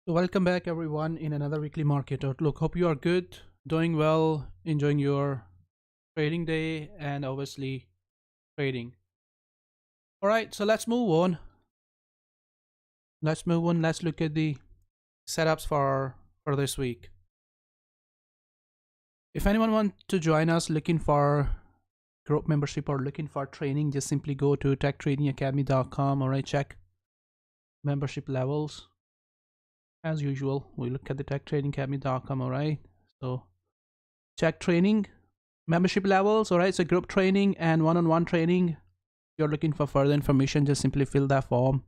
So welcome back everyone in another weekly market outlook. Hope you are good, doing well, enjoying your trading day and obviously trading. All right, so let's move on. Let's look at the setups for this week. If anyone wants to join us looking for group membership or looking for training, just simply go to techtradingacademy.com. All right, check membership levels. As usual, we look at the techtradingacademy.com. All right, so check training membership levels. All right, so group training and one-on-one training. If you're looking for further information, just simply fill that form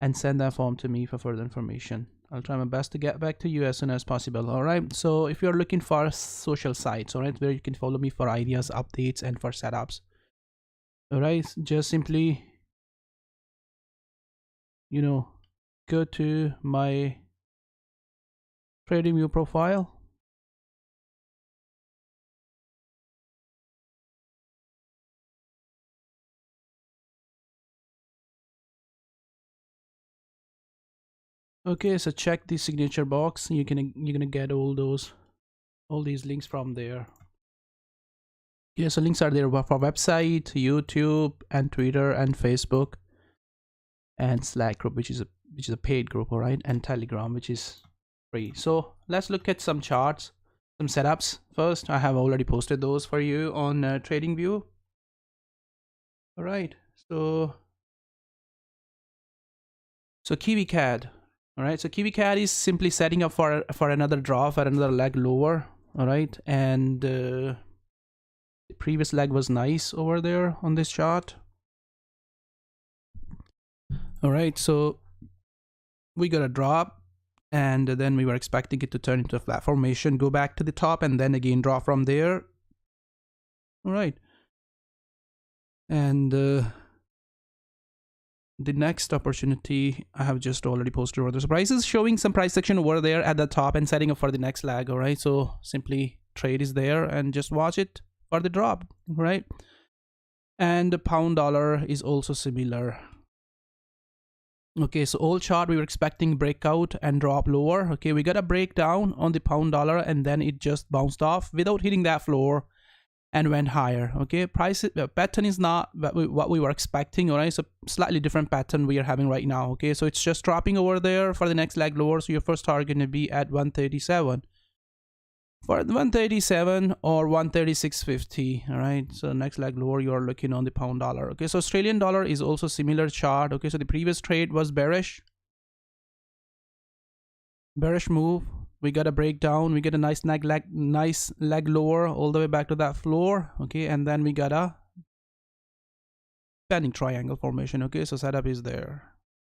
and send that form to me for further information. I'll try my best to get back to you as soon as possible. All right, so if you're looking for social sites, all right, where you can follow me for ideas, updates, and for setups, all right, just simply go to my trading view profile. Okay, so check the signature box. You're gonna get all these links from there. Yeah, so links are there for website, YouTube, and Twitter, and Facebook, and Slack group, which is a paid group, all right, and Telegram, which is free. So let's look at some charts, some setups. First, I have already posted those for you on TradingView. All right, so Kiwi CAD. All right, so Kiwi CAD is simply setting up for another draw, for another leg lower. All right, and the previous leg was nice over there on this chart. All right, so we got a drop, and then we were expecting it to turn into a flat formation, go back to the top, and then again draw from there. All right, and the next opportunity I have just already posted over there. So price is showing some price action over there at the top and setting up for the next leg. All right, so simply trade is there and just watch it for the drop. Right, and the pound dollar is also similar. Okay, so old chart we were expecting breakout and drop lower. Okay, we got a breakdown on the pound dollar and then it just bounced off without hitting that floor and went higher. Okay, price pattern is not what we were expecting. All right, so slightly different pattern we are having right now. Okay, so it's just dropping over there for the next leg lower. So your first target going to be at 137. For 137 or 136.50. All right, so next leg lower you are looking on the pound dollar. Okay, so Australian dollar is also similar chart. Okay, so the previous trade was bearish move. We got a breakdown, we get a nice leg lower all the way back to that floor. Okay, and then we got a standing triangle formation. Okay, so setup is there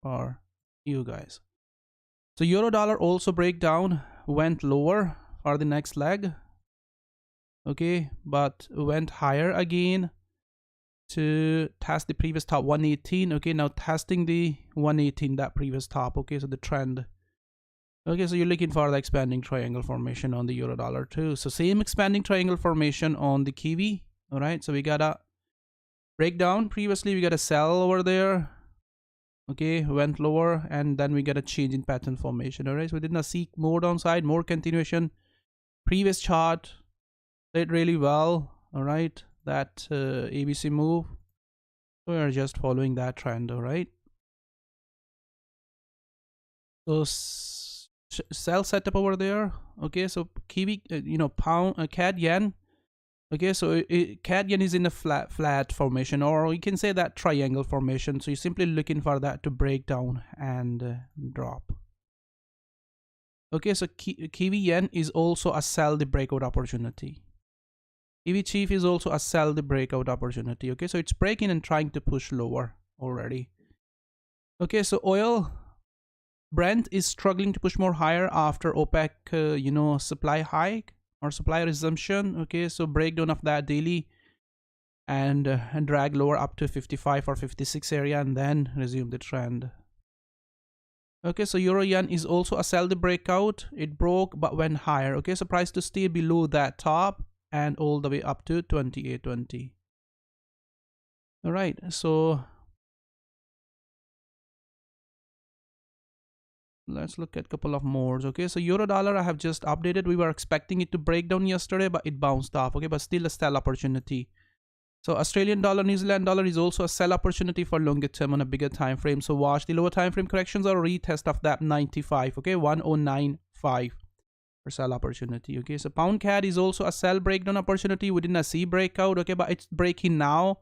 for you guys. So euro dollar also breakdown, went lower for the next leg. Okay, but went higher again to test the previous top 118. Okay, now testing the 118, that previous top. Okay, so the trend. Okay, so you're looking for the expanding triangle formation on the euro dollar too. So same expanding triangle formation on the Kiwi. All right, so we got a breakdown. Previously we got a sell over there. Okay, went lower, and then we get a change in pattern formation. All right, so we did not seek more downside, more continuation. Previous chart did really well. All right, that ABC move. So we are just following that trend. All right, so sell setup over there. Okay, so Kiwi, pound, CAD yen. Okay, so CAD yen is in a flat formation, or you can say that triangle formation. So you're simply looking for that to break down and drop. Okay, so Kiwi yen is also a sell the breakout opportunity. Kiwi chief is also a sell the breakout opportunity. Okay, so it's breaking and trying to push lower already. Okay, so oil, Brent is struggling to push more higher after OPEC, supply hike or supply resumption. Okay, so breakdown of that daily and drag lower up to 55 or 56 area and then resume the trend. Okay, so euro yen is also a sell the breakout. It broke but went higher. Okay, so price to stay below that top and all the way up to 28.20. All right, so let's look at a couple of more. Okay, so euro dollar I have just updated. We were expecting it to break down yesterday, but it bounced off. Okay, but still a sell opportunity. So Australian dollar, New Zealand dollar is also a sell opportunity for longer term on a bigger time frame. So watch the lower time frame corrections or retest of that 95. Okay, 1095 for sell opportunity. Okay, so pound CAD is also a sell breakdown opportunity. We didn't see breakout. Okay, but it's breaking now.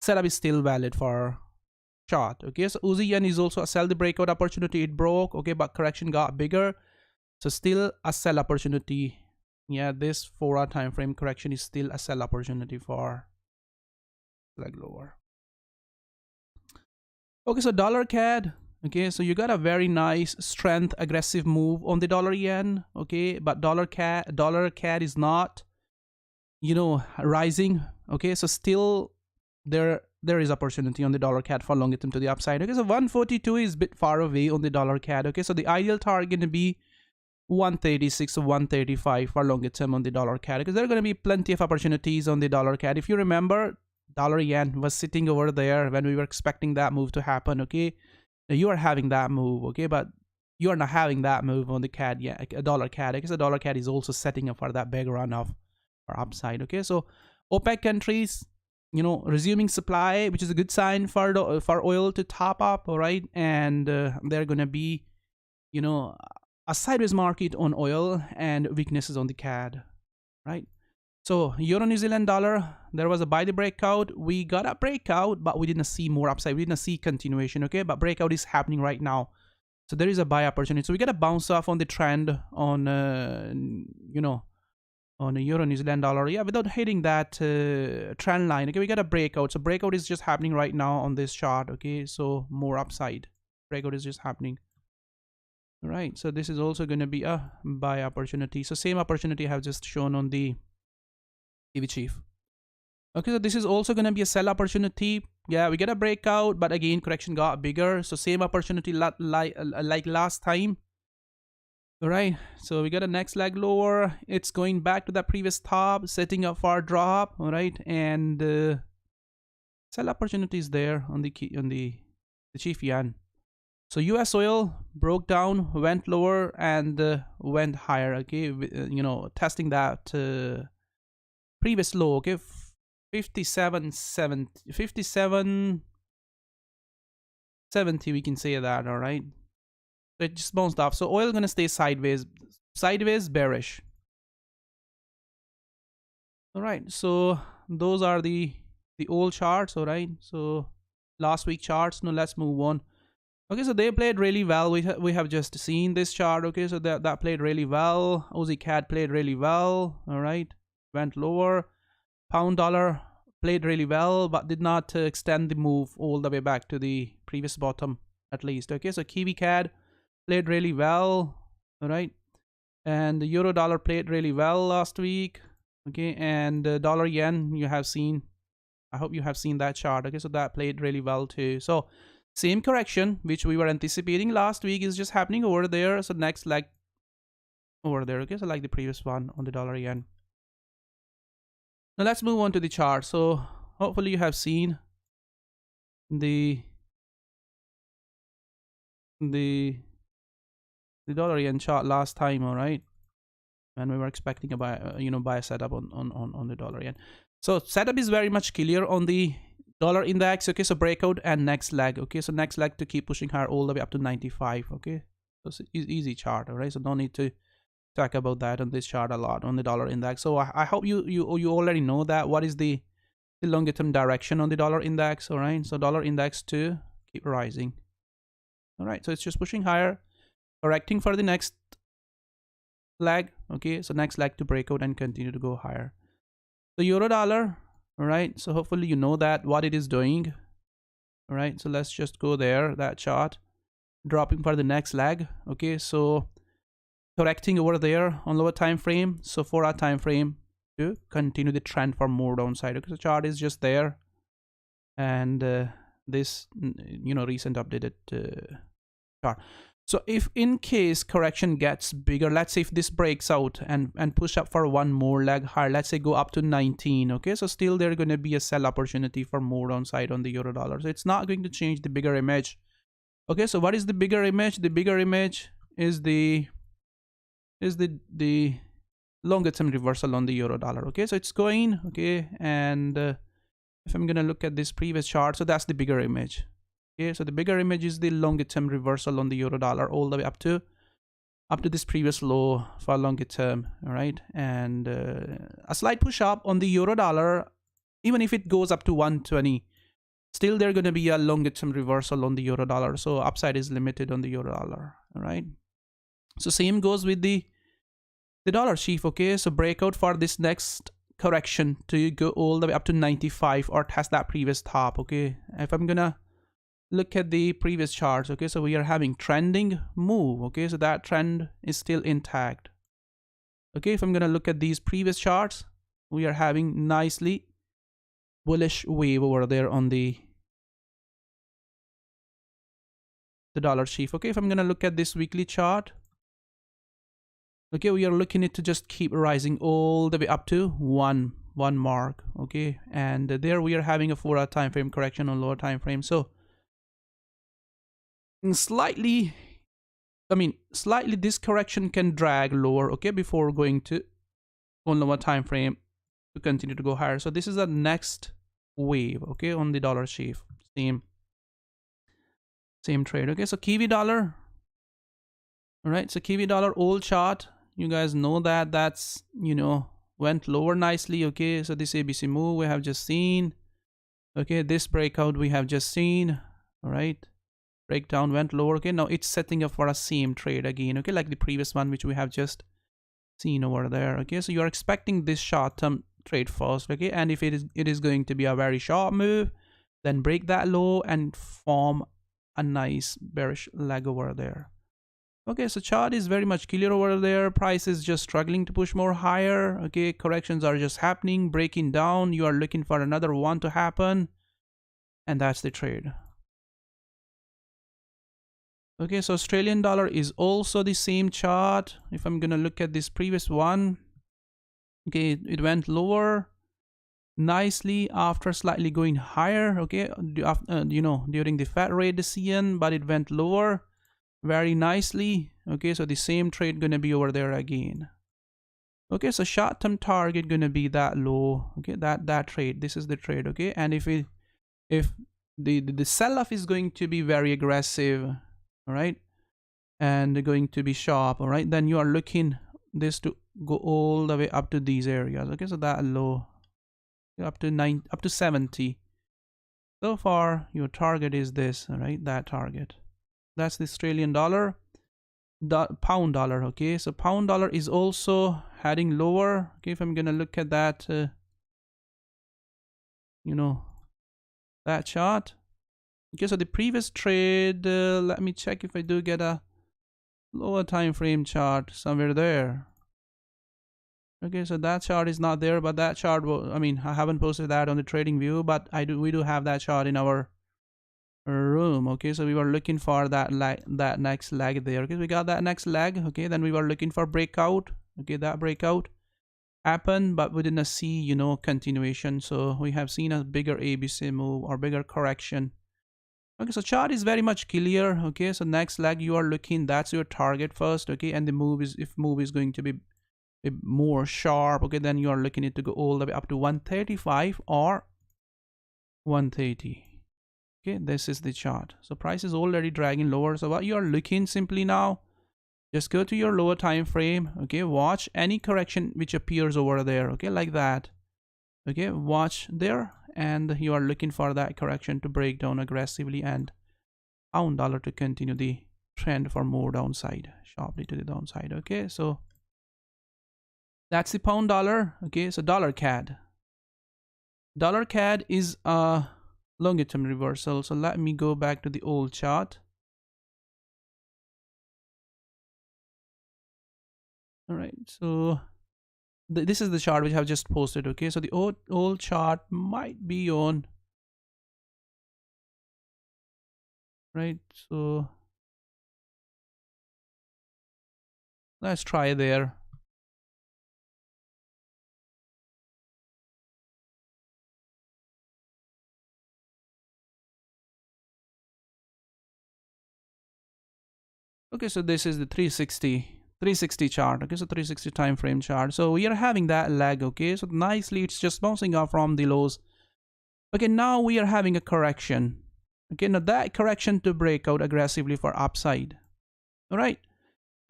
Setup is still valid for chart. Okay, so Aussie yen is also a sell the breakout opportunity. It broke. Okay, but correction got bigger, so still a sell opportunity. Yeah, this 4-hour time frame correction is still a sell opportunity for like lower. Okay, so dollar CAD. Okay, so you got a very nice strength aggressive move on the dollar yen. Okay, but dollar CAD is not, you know, rising. Okay, so still there is opportunity on the dollar CAD for longer term to the upside. Okay, so 142 is a bit far away on the dollar CAD. Okay, so the ideal target going to be 136 or 135 for longer term on the dollar CAD, because there are going to be plenty of opportunities on the dollar CAD. If you remember, dollar yen was sitting over there when we were expecting that move to happen. Okay, now you are having that move. Okay, but you are not having that move on the CAD yet. A dollar CAD, because the dollar CAD is also setting up for that big run of or upside. Okay, so OPEC countries, you know, resuming supply, which is a good sign for oil to top up. All right, and they're gonna be, you know, a sideways market on oil and weaknesses on the CAD, right? So euro New Zealand dollar, there was a buy the breakout. We got a breakout, but we didn't see more upside. We didn't see continuation. Okay, but breakout is happening right now, so there is a buy opportunity. So we get a bounce off on the trend on you know, on a euro New Zealand dollar, yeah, without hitting that trend line. Okay, we got a breakout. So breakout is just happening right now on this chart. Okay, so more upside. Breakout is just happening. All right, so this is also going to be a buy opportunity. So same opportunity I have just shown on the TV chief. Okay, so this is also going to be a sell opportunity. Yeah, we get a breakout, but again correction got bigger. So same opportunity like last time. All right, so we got a next leg lower. It's going back to that previous top, setting up for a drop. All right, and sell opportunities there on the chief yuan. So US oil broke down, went lower, and went higher. Okay, you know, testing that previous low. Okay, 57.70 we can say that. All right, so it just bounced off. So oil gonna stay sideways bearish. All right, so those are the old charts. All right, so last week charts. Now let's move on. Okay, so they played really well. We have just seen this chart. Okay, so that played really well. Aussie CAD played really well. All right, went lower. Pound dollar played really well, but did not extend the move all the way back to the previous bottom at least. Okay, so Kiwi CAD played really well. All right, and the euro dollar played really well last week. Okay, and dollar yen you have seen. I hope you have seen that chart. Okay, so that played really well too. So same correction which we were anticipating last week is just happening over there. So next leg over there. Okay, so like the previous one on the dollar yen. Now let's move on to the chart. So hopefully you have seen the dollar yen chart last time. All right, and we were expecting a buy setup on the dollar yen. So setup is very much clear on the dollar index. Okay, so breakout and next leg. Okay, so next leg to keep pushing higher all the way up to 95. Okay, so it's easy chart. All right, so no need to talk about that on this chart a lot on the dollar index. So I hope you already know that what is the longer term direction on the dollar index. All right, so dollar index to keep rising. All right, so it's just pushing higher, correcting for the next leg. Okay, so next leg to break out and continue to go higher. So euro dollar. All right, so hopefully you know that what it is doing. All right, so let's just go there, that chart dropping for the next leg. Okay, so correcting over there on lower time frame. So 4-hour time frame to continue the trend for more downside. Okay, so chart is just there, and this recent updated chart. So if in case correction gets bigger, let's say if this breaks out and push up for one more leg higher, let's say go up to 19. Okay, so still there's going to be a sell opportunity for more downside on the euro dollar. So it's not going to change the bigger image. Okay, so what is the bigger image? The bigger image is the longer term reversal on the euro dollar. Okay, so it's going, okay, and if I'm gonna look at this previous chart, so that's the bigger image. Okay, so the bigger image is the longer term reversal on the euro dollar all the way up to this previous low for longer term. All right, and a slight push up on the euro dollar, even if it goes up to 120, still there's going to be a longer term reversal on the euro dollar, so upside is limited on the euro dollar. All right, so same goes with the dollar chief. Okay, so breakout for this next correction to go all the way up to 95 or test that previous top. Okay, if I'm gonna look at the previous charts, okay, so we are having trending move. Okay, so that trend is still intact. Okay, if I'm gonna look at these previous charts, we are having nicely bullish wave over there on the dollar chief. Okay, if I'm gonna look at this weekly chart, okay, we are looking at to just keep rising all the way up to one mark. Okay, and there we are having a 4-hour time frame correction on lower time frame. So slightly this correction can drag lower, okay, before going to on lower time frame to continue to go higher. So this is the next wave, okay, on the dollar chief. Same trade. Okay, so Kiwi dollar. All right, so Kiwi dollar old chart, you guys know that that's, you know, went lower nicely. Okay, so this ABC move we have just seen. Okay, this breakout we have just seen. All right, breakdown went lower. Okay, now it's setting up for a same trade again. Okay, like the previous one which we have just seen over there. Okay, so you're expecting this short-term trade first. Okay, and if it is going to be a very sharp move, then break that low and form a nice bearish leg over there. Okay, so chart is very much clear over there. Price is just struggling to push more higher. Okay, corrections are just happening, breaking down. You are looking for another one to happen, and that's the trade. Okay, so Australian dollar is also the same chart. If I'm gonna look at this previous one, okay, it went lower nicely after slightly going higher. Okay, you know, during the Fed rate decision, but it went lower very nicely. Okay, so the same trade gonna be over there again. Okay, so short-term target gonna be that low. Okay, that trade, this is the trade. Okay, and if the sell-off is going to be very aggressive, all right, and going to be sharp, all right, then you are looking this to go all the way up to these areas. Okay, so that low up to 70. So far your target is this, all right, that target. That's the Australian dollar. Pound dollar. Okay, so pound dollar is also heading lower. Okay, if I'm gonna look at that you know, that chart. Okay, so the previous trade, let me check if I do get a lower time frame chart somewhere there. Okay, so that chart is not there, but that chart, I mean, I haven't posted that on the trading view, but we do have that chart in our room. Okay, so we were looking for that next leg there. Okay, we got that next leg. Okay, then we were looking for breakout. Okay, that breakout happened, but we didn't see, you know, continuation. So we have seen a bigger ABC move or bigger correction. Okay, so chart is very much clear. Okay, so next leg you are looking, that's your target first. Okay, and the move is, if move is going to be more sharp, okay, then you are looking it to go all the way up to 135 or 130. Okay, this is the chart. So price is already dragging lower. So what you are looking simply now, just go to your lower time frame. Okay, watch any correction which appears over there. Okay, like that. Okay, watch there, and you are looking for that correction to break down aggressively and pound dollar to continue the trend for more downside, sharply to the downside. Okay, so that's the pound dollar. Okay, so dollar CAD. Dollar CAD is a longer term reversal. So let me go back to the old chart. All right, so this is the chart which I've just posted. Okay, so the old chart might be on, right? So let's try there. Okay, so this is the 360 chart. Okay, so 360 time frame chart. So we are having that lag. Okay, so nicely it's just bouncing off from the lows. Okay, now we are having a correction. Okay, now that correction to break out aggressively for upside. All right.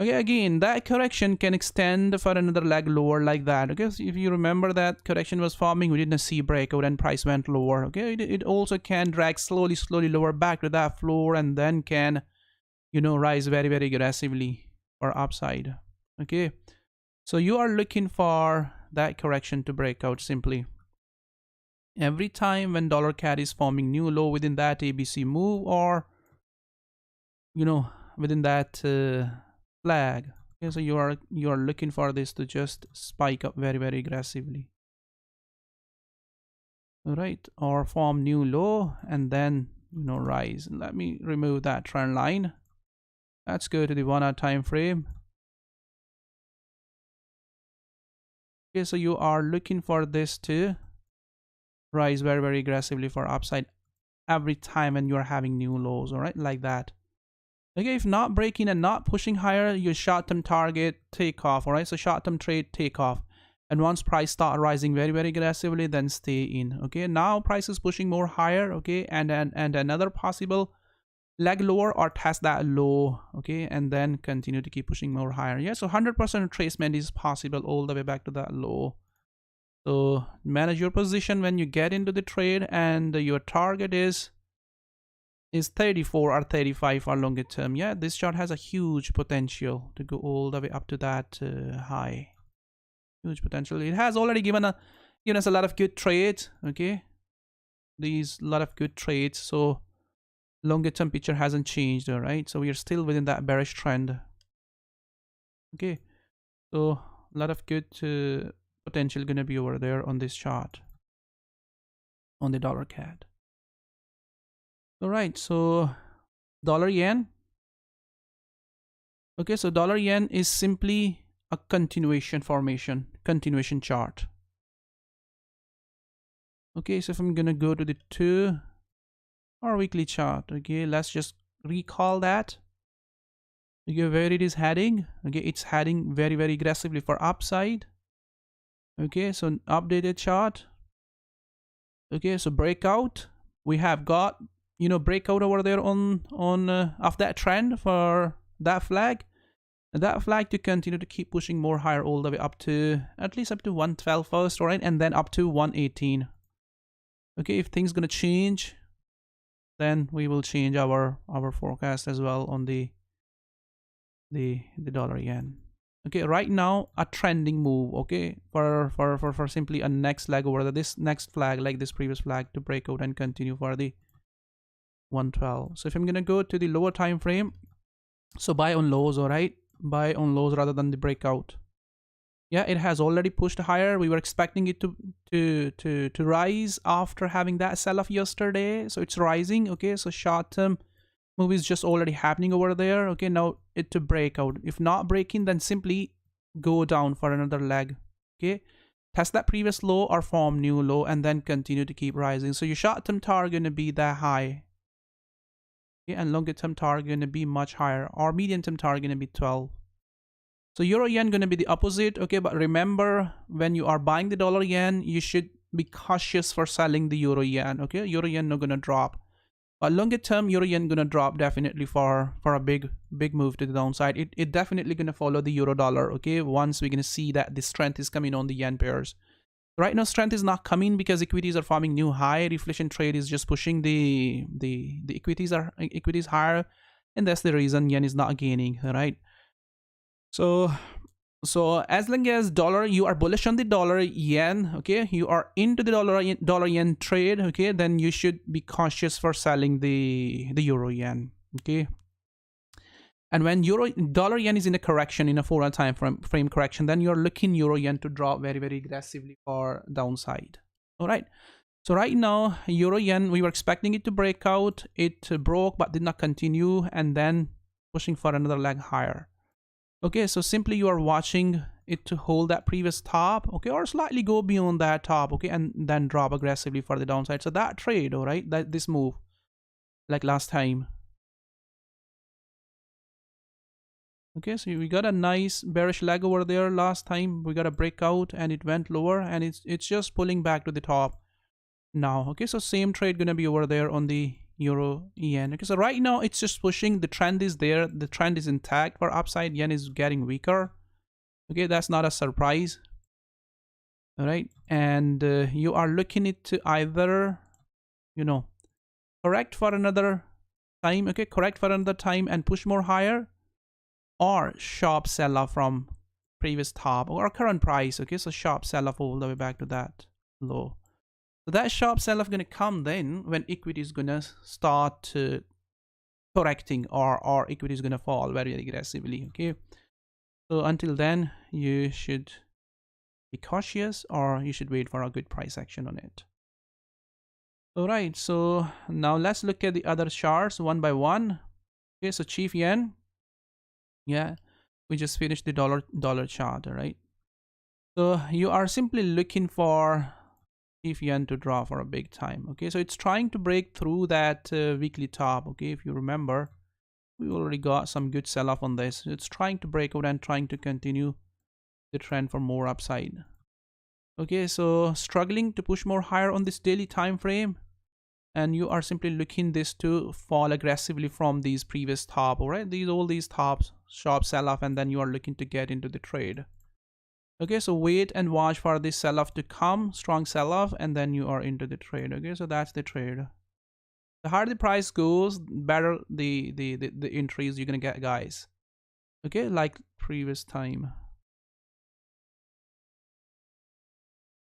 Okay, again, that correction can extend for another leg lower like that. Okay, so if you remember that correction was forming, we didn't see breakout and price went lower. Okay, it also can drag slowly lower back to that floor and then can, you know, rise very aggressively or upside. Okay, so you are looking for that correction to break out simply. Every time when dollar CAD is forming new low within that ABC move or, you know, within that flag. Okay, so you are looking for this to just spike up very aggressively. All right, or form new low and then, you know, rise. Let me remove that trend line. Let's go to the 1 hour time frame. Okay, so you are looking for this to rise very aggressively for upside every time when you are having new lows. All right, like that. Okay, if not breaking and not pushing higher, your short-term target take off. All right, so short-term trade take off, and once price start rising very aggressively, then stay in. Okay, now price is pushing more higher. Okay, and another possible leg lower or test that low. Okay, and then continue to keep pushing more higher. Yeah, so 100% retracement is possible all the way back to that low. So manage your position when you get into the trade, and your target is 34 or 35 for longer term. Yeah, this chart has a huge potential to go all the way up to that high. Huge potential. It has already given us a lot of good trades. Okay, these lot of good trades. So longer term picture hasn't changed. All right, so we are still within that bearish trend. Okay, so a lot of good potential gonna be over there on this chart on the dollar CAD. All right, so dollar yen. Okay, so dollar yen is simply a continuation formation, continuation chart. Okay, so if I'm gonna go to the 2 or weekly chart, okay, let's just recall that. Okay, where it is heading. Okay, it's heading very aggressively for upside. Okay, so an updated chart. Okay, so breakout. We have got, you know, breakout over there on of that trend for that flag. And that flag to continue to keep pushing more higher all the way up to at least up to 112 first, all right, and then up to 118. Okay, if things gonna change, then we will change our forecast as well on the dollar yen. Okay, right now a trending move. Okay, for simply a next leg over this next flag, like this previous flag, to break out and continue for the 112. So if I'm gonna go to the lower time frame, so buy on lows, all right, buy on lows rather than the breakout. Yeah, it has already pushed higher. We were expecting it to rise after having that sell-off yesterday, so it's rising. Okay, so short-term move is just already happening over there. Okay, now it to break out. If not breaking, then simply go down for another leg. Okay, test that previous low or form new low and then continue to keep rising. So your short-term target gonna be that high. Okay, and longer-term target gonna be much higher, or medium-term target gonna be 12. So euro yen gonna be the opposite. Okay, but remember, when you are buying the dollar yen, you should be cautious for selling the euro yen. Okay, euro yen not gonna drop, but longer term euro yen gonna drop definitely for a big move to the downside. It definitely gonna follow the euro dollar. Okay, once we're gonna see that the strength is coming on the yen pairs. Right now strength is not coming because equities are forming new high. Reflation trade is just pushing the equities higher, and that's the reason yen is not gaining. All right, so as long as dollar, you are bullish on the dollar yen, okay, you are into the dollar yen trade, okay, then you should be cautious for selling the euro yen. Okay, and when dollar yen is in a correction, in a 4 hour time frame correction, then you're looking euro yen to drop very aggressively for downside. All right, so right now euro yen, we were expecting it to break out. It broke but did not continue, and then pushing for another leg higher. Okay, so simply you are watching it to hold that previous top, okay, or slightly go beyond that top, okay, and then drop aggressively for the downside. So that trade, all right, that this move, like last time, Okay, so we got a nice bearish leg over there last time. We got a breakout and it went lower, and it's just pulling back to the top now. Okay, so same trade gonna be over there on the euro yen. Okay, so right now it's just pushing. The trend is there. The trend is intact for upside. Yen is getting weaker. Okay, that's not a surprise. All right, and you are looking it to either, you know, correct for another time. Okay, correct for another time and push more higher, or sharp sell off from previous top or current price. Okay, so sharp sell off all the way back to that low. So that sharp sell off gonna come then when equity is gonna start correcting, or equity is gonna fall very aggressively. Okay, so until then you should be cautious, or you should wait for a good price action on it. All right, so now let's look at the other charts one by one. Okay, so chief yen, yeah, we just finished the dollar chart. All right, so you are simply looking for chief yen to draw for a big time. Okay, so it's trying to break through that weekly top. Okay, if you remember, we already got some good sell off on this. It's trying to break out and trying to continue the trend for more upside. Okay, so struggling to push more higher on this daily time frame, and you are simply looking this to fall aggressively from these previous top. All right, all these tops, sharp sell off, and then you are looking to get into the trade. Okay, so wait and watch for this sell off to come, strong sell off, and then you are into the trade. Okay, so that's the trade. The higher the price goes, better the entries you're gonna get, guys. Okay, like previous time.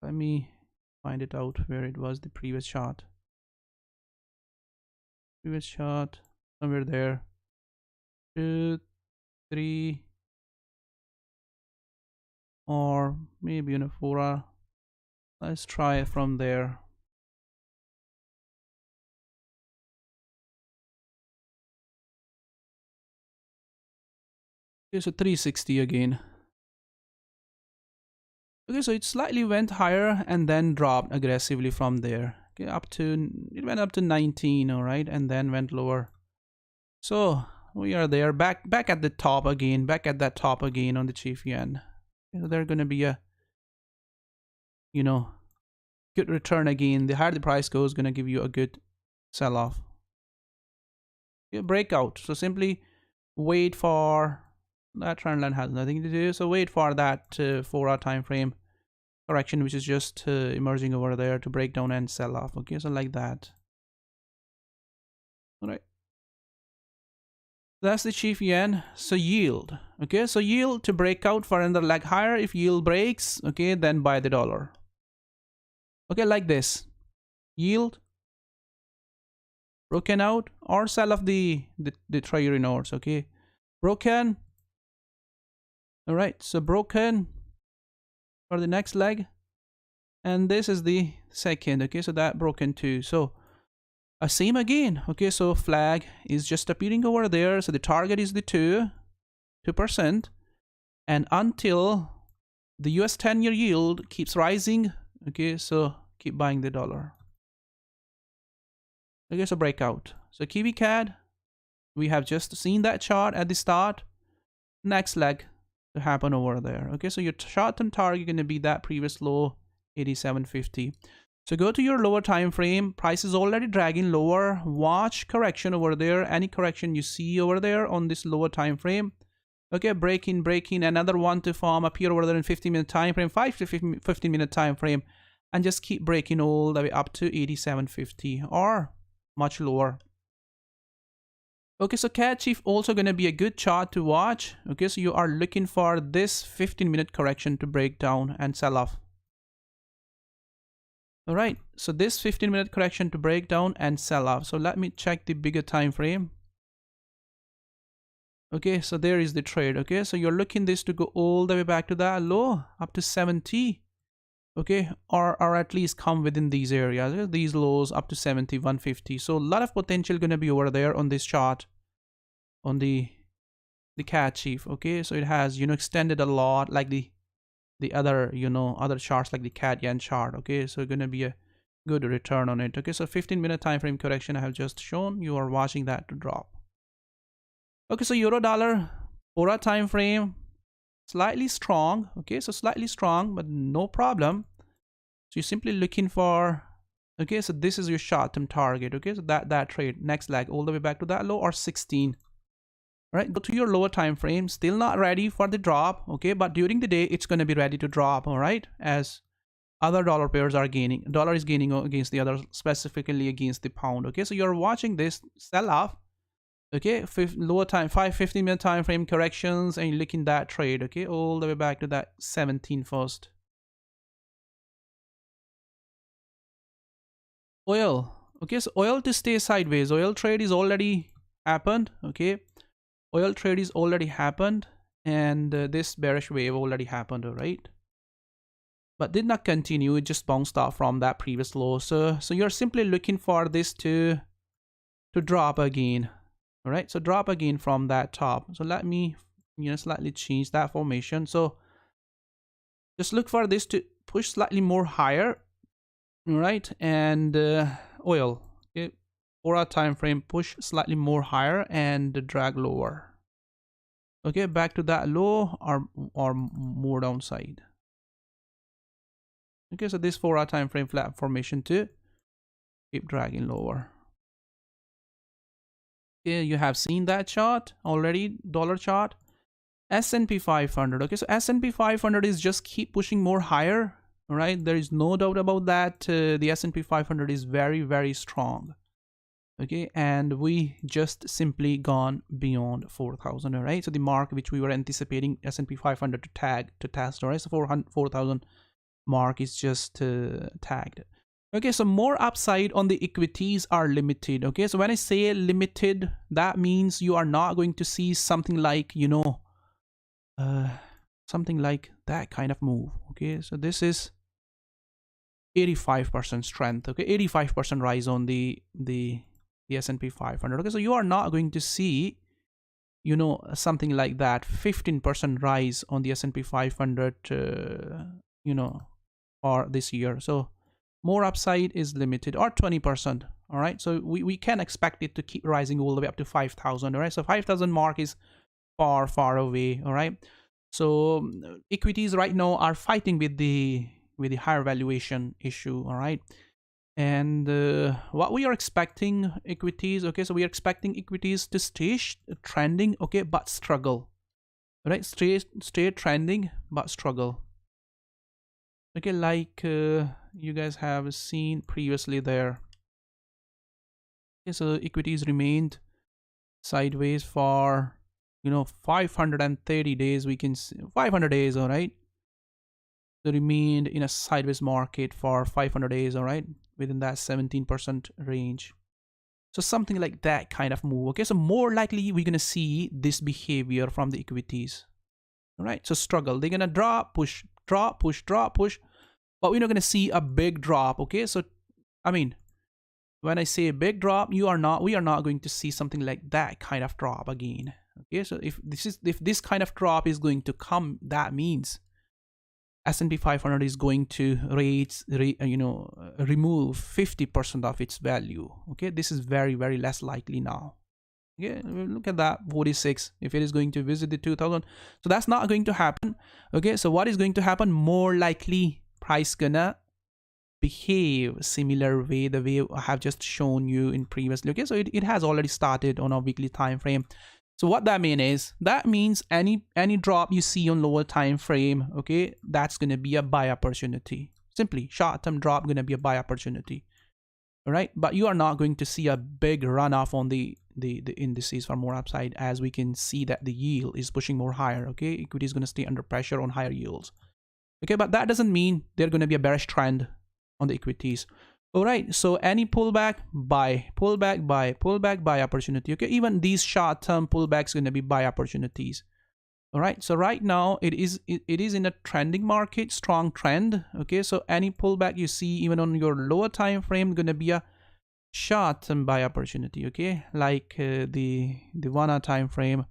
Let me find it out where it was, the previous chart. Previous chart, somewhere there. 2, 3, or maybe in a 4 hour. Let's try it from there. Okay, so 360 again. Okay, so it slightly went higher and then dropped aggressively from there. Okay, it went up to 19, all right, and then went lower. So we are there, back at the top again, back at that top again on the chief yen. So they're gonna be a, you know, good return again. The higher the price goes, gonna give you a good sell off. Okay, breakout. So simply wait for that trend line, has nothing to do. So wait for that 4 hour time frame correction, which is just emerging over there, to break down and sell off. Okay, so like that. All right, that's the chief yen. So yield. Okay, so yield to break out for another leg higher. If yield breaks, okay, then buy the dollar. Okay, like this. Yield broken out, or sell off the treasury notes. Okay, broken. All right, so broken for the next leg, and this is the second. Okay, so that broken too. So same again. Okay, so flag is just appearing over there. So the target is the 2%, and until the US 10-year yield keeps rising, okay, so keep buying the dollar. Okay, so breakout. So Kiwi CAD, we have just seen that chart at the start. Next leg to happen over there. Okay, so your short-term target going to be that previous low, 87.50. So go to your lower time frame. Price is already dragging lower. Watch correction over there. Any correction you see over there on this lower time frame. Okay, breaking, another one to form, appear over there in 15-minute time frame, 5 to 15-minute time frame, and just keep breaking all the way up to 87.50 or much lower. Okay, so CAD Chief also going to be a good chart to watch. Okay, so you are looking for this 15-minute correction to break down and sell off. All right, so this 15-minute correction to break down and sell off. So let me check the bigger time frame. Okay, so there is the trade. Okay, so you're looking this to go all the way back to that low, up to 70. Okay, or at least come within these areas, these lows up to 70, 150. So a lot of potential going to be over there on this chart, on the CAD Chief. Okay, so it has, you know, extended a lot, like the other, you know, other charts like the CAD yen chart. Okay, so going to be a good return on it. Okay, so 15-minute time frame correction I have just shown. You are watching that to drop. Okay, so euro dollar 4-hour time frame, slightly strong. Okay, so slightly strong, but no problem. So you're simply looking for, okay, so this is your short-term target. Okay, so that trade, next leg, all the way back to that low or 16. All right, go to your lower time frame, still not ready for the drop. Okay, but during the day, it's going to be ready to drop. All right, as other dollar pairs are gaining. Dollar is gaining against the other, specifically against the pound. Okay, so you're watching this sell off. Okay, lower time, 15-minute time frame corrections, and you're looking that trade. Okay, all the way back to that 17 first. Oil. Okay, so oil to stay sideways. Oil trade is already happened. Okay, oil trade is already happened, and this bearish wave already happened. All right, but did not continue. It just bounced off from that previous low. So you're simply looking for this to drop again. All right, so drop again from that top. So let me, slightly change that formation. So just look for this to push slightly more higher. All right, and oil, okay, 4-hour time frame, push slightly more higher and drag lower. Okay, back to that low or more downside. Okay, so this 4-hour time frame flat formation to keep dragging lower. Okay, you have seen that chart already, dollar chart. S&P 500. Okay, so S&P 500 is just keep pushing more higher. All right, there is no doubt about that. The S&P 500 is very, very strong. Okay, and we just simply gone beyond 4,000. All right, so the mark which we were anticipating S&P 500 to test. All right, so 4,000 mark is just tagged. Okay, so more upside on the equities are limited. Okay, so when I say limited, that means you are not going to see something like, something like that kind of move. Okay, so this is 85% strength. Okay, 85% rise on the S&P 500. Okay, so you are not going to see, something like that 15% rise on the S&P 500, for this year. So more upside is limited, or 20%. All right, so we can expect it to keep rising all the way up to 5,000. All right, so 5,000 mark is far away. All right, so equities right now are fighting with the higher valuation issue. All right, and what we are expecting equities, okay, so we are expecting equities to stay trending, okay, but struggle. All right, stay trending but struggle. Okay, like you guys have seen previously there. Okay, so equities remained sideways for 530 days. We can see 500 days. All right, so remained in a sideways market for 500 days. All right, within that 17% range. So something like that kind of move. Okay, so more likely we're gonna see this behavior from the equities. All right, so struggle. They're gonna drop, push, drop, push, drop, push, but we're not gonna see a big drop. Okay, so I mean, when I say a big drop, we are not going to see something like that kind of drop again. Okay, so if this kind of drop is going to come, that means S&P 500 is going to remove 50% of its value. Okay, this is very less likely now. Okay, look at that 46. If it is going to visit the 2,000, so that's not going to happen. Okay, so what is going to happen? More likely, price gonna behave similar way, the way I have just shown you in previously. Okay, so it has already started on a weekly time frame. So what that means any drop you see on lower time frame, okay, that's gonna be a buy opportunity. Simply short-term drop gonna be a buy opportunity. All right, but you are not going to see a big runoff on the indices for more upside, as we can see that the yield is pushing more higher. Okay, equity is going to stay under pressure on higher yields. Okay, but that doesn't mean they're going to be a bearish trend on the equities. All right, so any pullback, buy, pullback, buy, pullback, buy opportunity. Okay, even these short-term pullbacks going to be buy opportunities. All right, so right now it is in a trending market, strong trend. Okay, so any pullback you see even on your lower time frame going to be a short-term buy opportunity. Okay, like the 1 hour time frame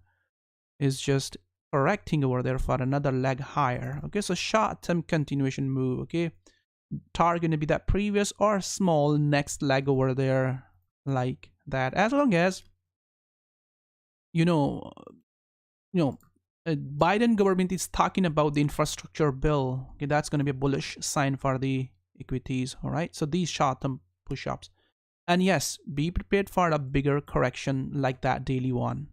is just correcting over there for another leg higher. Okay, so short-term continuation move. Okay, target going to be that previous or small next leg over there, like that. As long as you know Biden government is talking about the infrastructure bill. Okay, that's going to be a bullish sign for the equities. All right, so these short-term push-ups, and yes, be prepared for a bigger correction like that daily one.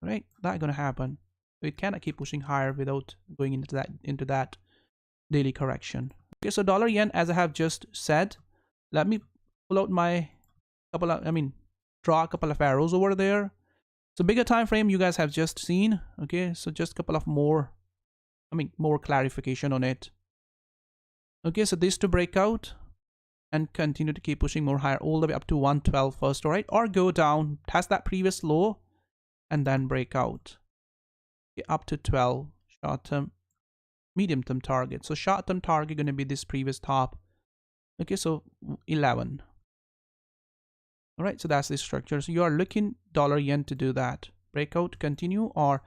All right, that's going to happen. It cannot keep pushing higher without going into that daily correction. Okay, so dollar yen, as I have just said, let me pull out my draw a couple of arrows over there. So bigger time frame you guys have just seen. Okay, so just a couple of more clarification on it. Okay, so this to break out and continue to keep pushing more higher all the way up to 112 first, all right, or go down, test that previous low and then break out. Okay, up to 12 short term, medium term target. So short term target going to be this previous top. Okay, so 11. All right, so that's the structure. So you are looking dollar yen to do that. Breakout, continue, or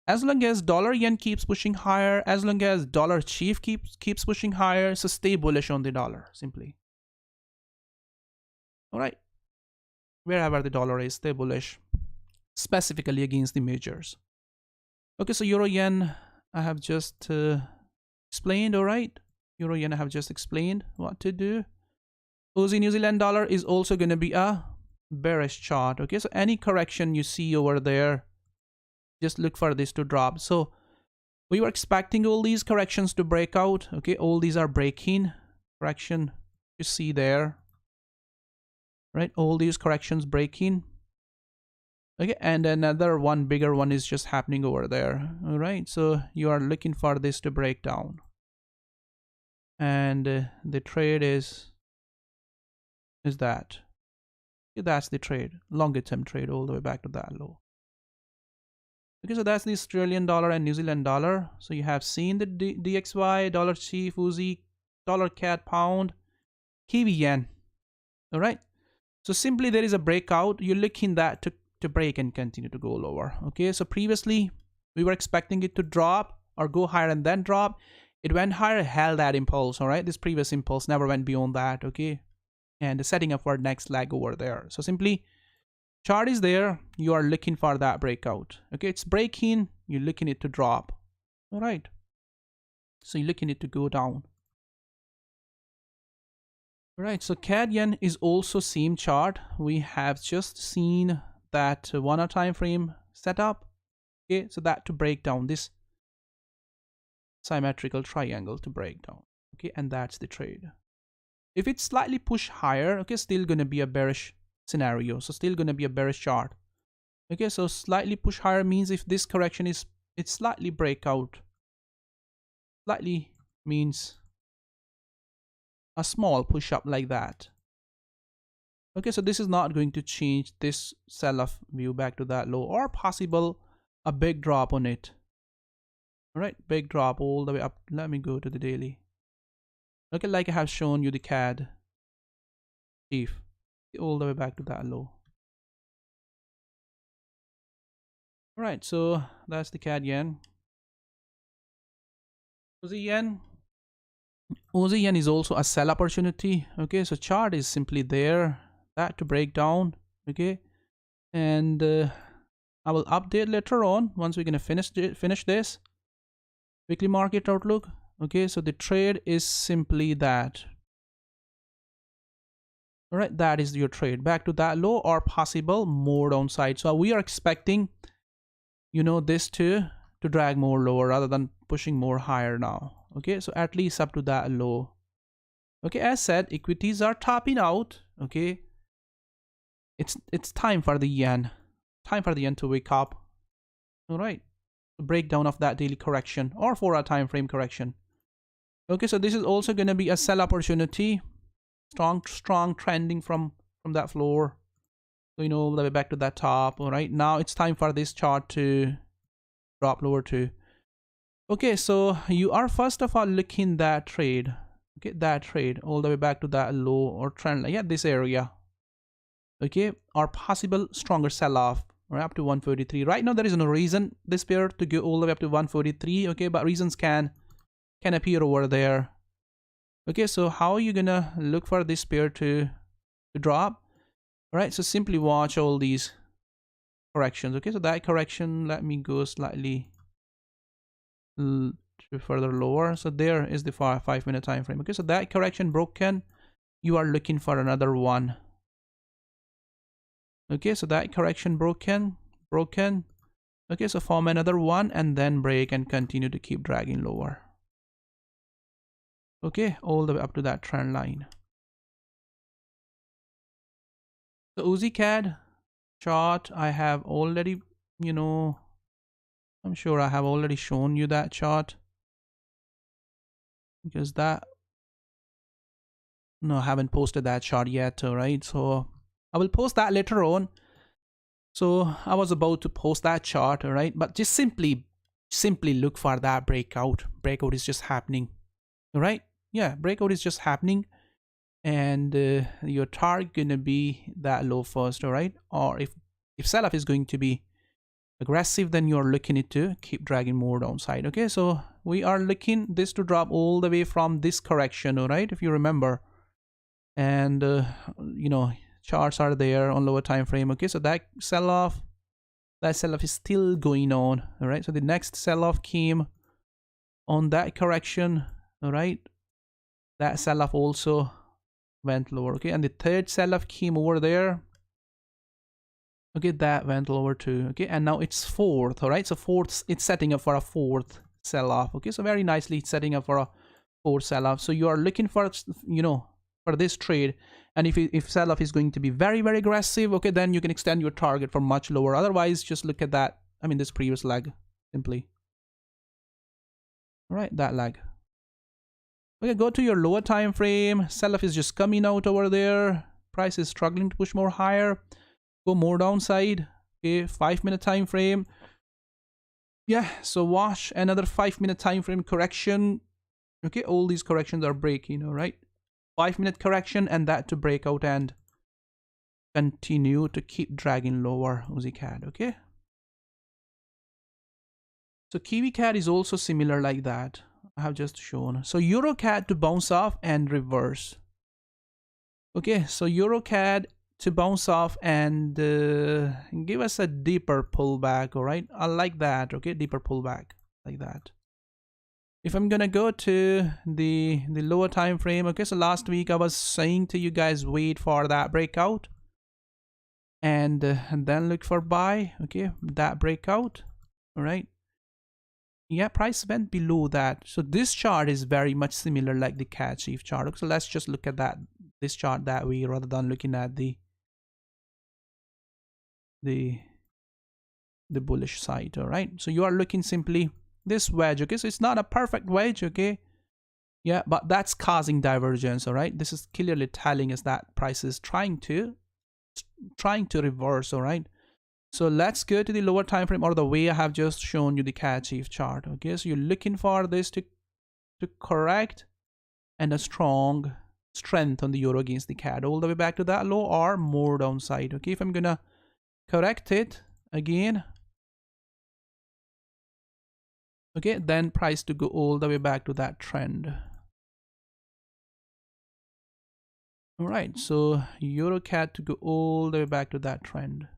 as long as dollar yen keeps pushing higher, as long as dollar chief keeps pushing higher, so stay bullish on the dollar simply. All right, wherever the dollar is, stay bullish, specifically against the majors. Okay, so euro yen, I have just explained. All right, euro yen, I have just explained what to do. Aussie New Zealand dollar is also going to be a bearish chart. Okay, so any correction you see over there, just look for this to drop. So we were expecting all these corrections to break out. Okay, all these are breaking. Correction you see there, right? All these corrections breaking. Okay, and another one, bigger one, is just happening over there. All right, so you are looking for this to break down, and the trade is that. Okay, that's the trade, longer term trade, all the way back to that low. Okay, so that's the Australian dollar and New Zealand dollar. So you have seen the DXY, dollar chief, Aussie, dollar CAD, pound, Kiwi yen. All right, so simply there is a breakout. You're looking that to break and continue to go lower. Okay, so previously we were expecting it to drop or go higher and then drop. It went higher, held that impulse. All right, this previous impulse never went beyond that. Okay, and setting up for next leg over there. So simply chart is there, you are looking for that breakout. Okay, it's breaking, you're looking it to drop. All right, so you're looking it to go down. All right, so CAD yen is also same chart. We have just seen that 1 hour time frame setup. Okay, so that to break down, this symmetrical triangle to break down. Okay, and that's the trade. If it's slightly push higher, okay, still gonna be a bearish scenario, so still gonna be a bearish chart. Okay, so slightly push higher means if this correction is, it's slightly breakout, slightly means a small push up like that. Okay, so this is not going to change this sell-off view back to that low, or possible a big drop on it. All right, big drop all the way up. Let me go to the daily. Okay, like I have shown you the CAD chief, all the way back to that low. All right, so that's the CAD yen. Aussie yen. Aussie yen is also a sell opportunity. Okay, so chart is simply there, that to break down. Okay, and I will update later on once we're gonna finish this weekly market outlook. Okay, so the trade is simply that. All right, that is your trade back to that low or possible more downside. So we are expecting, you know, this to drag more lower rather than pushing more higher now. Okay, so at least up to that low. Okay, as said, equities are topping out. Okay, it's time for the yen, to wake up. All right, breakdown of that daily correction or 4 hour time frame correction. Okay, so this is also going to be a sell opportunity, strong trending from that floor. So, you know, all the way back to that top. All right, now it's time for this chart to drop lower too. Okay, so you are first of all looking that trade. Okay, that trade all the way back to that low or trend, yeah, this area. Okay, or possible stronger sell-off, right, up to 143. Right now there is no reason this pair to go all the way up to 143. Okay, but reasons can appear over there. Okay, so how are you gonna look for this pair to drop? All right, so simply watch all these corrections. Okay, so that correction, let me go slightly further lower. So there is the 5-minute time frame. Okay, so that correction broken, you are looking for another one. Okay, so that correction broken. Okay, so form another one and then break and continue to keep dragging lower. Okay, all the way up to that trend line. The UziCAD chart, I have already, I'm sure I have already shown you that chart, because no, I haven't posted that chart yet. All right, so I will post that later on. So I was about to post that chart, all right, but just simply look for that breakout. Breakout is just happening. All right, yeah, breakout is just happening, and your target gonna be that low first. All right, or if sell-off is going to be aggressive, then you're looking it to keep dragging more downside. Okay, so we are looking this to drop all the way from this correction. All right, if you remember, and charts are there on lower time frame. Okay, so that sell-off is still going on. All right, so the next sell-off came on that correction. All right, that sell-off also went lower. Okay, and the third sell-off came over there. Okay, that went lower too. Okay, and now it's fourth. All right, so fourth, it's setting up for a fourth sell-off. Okay, so very nicely it's setting up for a fourth sell-off. So you are looking for, for this trade, and if sell-off is going to be very aggressive, okay, then you can extend your target for much lower. Otherwise, just look at that, this previous leg simply. All right, that leg. Okay, go to your lower time frame. Sell-off is just coming out over there. Price is struggling to push more higher. Go more downside. Okay, 5-minute time frame. Yeah, so watch another 5-minute time frame correction. Okay, all these corrections are breaking. All right, 5-minute correction, and that to break out and continue to keep dragging lower. UziCAD. Okay, so KiwiCAD is also similar like that. I have just shown. So EuroCAD to bounce off and reverse. Okay, so EuroCAD to bounce off and give us a deeper pullback. All right, I like that. Okay, deeper pullback like that. If I'm gonna go to the lower time frame, okay, so last week I was saying to you guys, wait for that breakout and then look for buy. Okay, that breakout. All right, yeah, price went below that. So this chart is very much similar like the CAD chief chart. Okay, so let's just look at this chart that way rather than looking at the bullish side. All right, so you are looking simply this wedge. Okay, so it's not a perfect wedge. Okay, yeah, but that's causing divergence. All right, this is clearly telling us that price is trying to reverse. All right, so let's go to the lower time frame, or the way I have just shown you the CAD chief chart. Okay, so you're looking for this to correct and a strong strength on the euro against the CAD all the way back to that low or more downside. Okay, if I'm gonna correct it again, okay, then price to go all the way back to that trend. All right, so EuroCAD to go all the way back to that trend.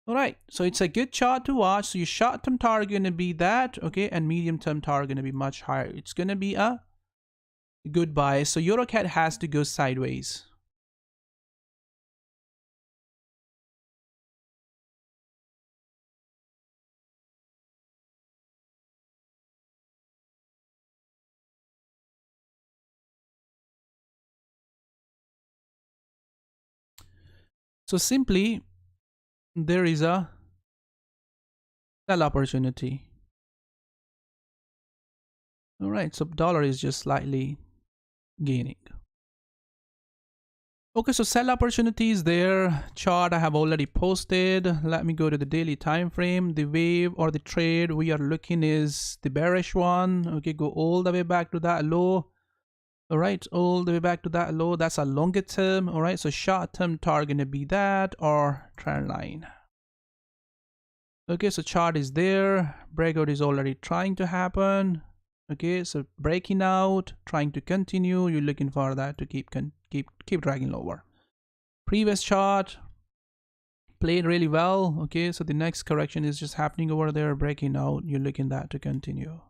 All right, so it's a good chart to watch. So your short-term target gonna be that, okay, and medium-term target gonna be much higher. It's gonna be a good buy. So EuroCAD has to go sideways. So simply, there is a sell opportunity. All right, so dollar is just slightly gaining. Okay, so sell opportunities there. Chart I have already posted. Let me go to the daily time frame. The wave or the trade we are looking is the bearish one. Okay, go all the way back to that low. All right, all the way back to that low. That's a longer term. All right, so short term target gonna be that or trend line. Okay, so chart is there. Breakout is already trying to happen. Okay, so breaking out, trying to continue. You're looking for that to keep dragging lower. Previous chart, played really well. Okay, so the next correction is just happening over there, breaking out. You're looking that to continue.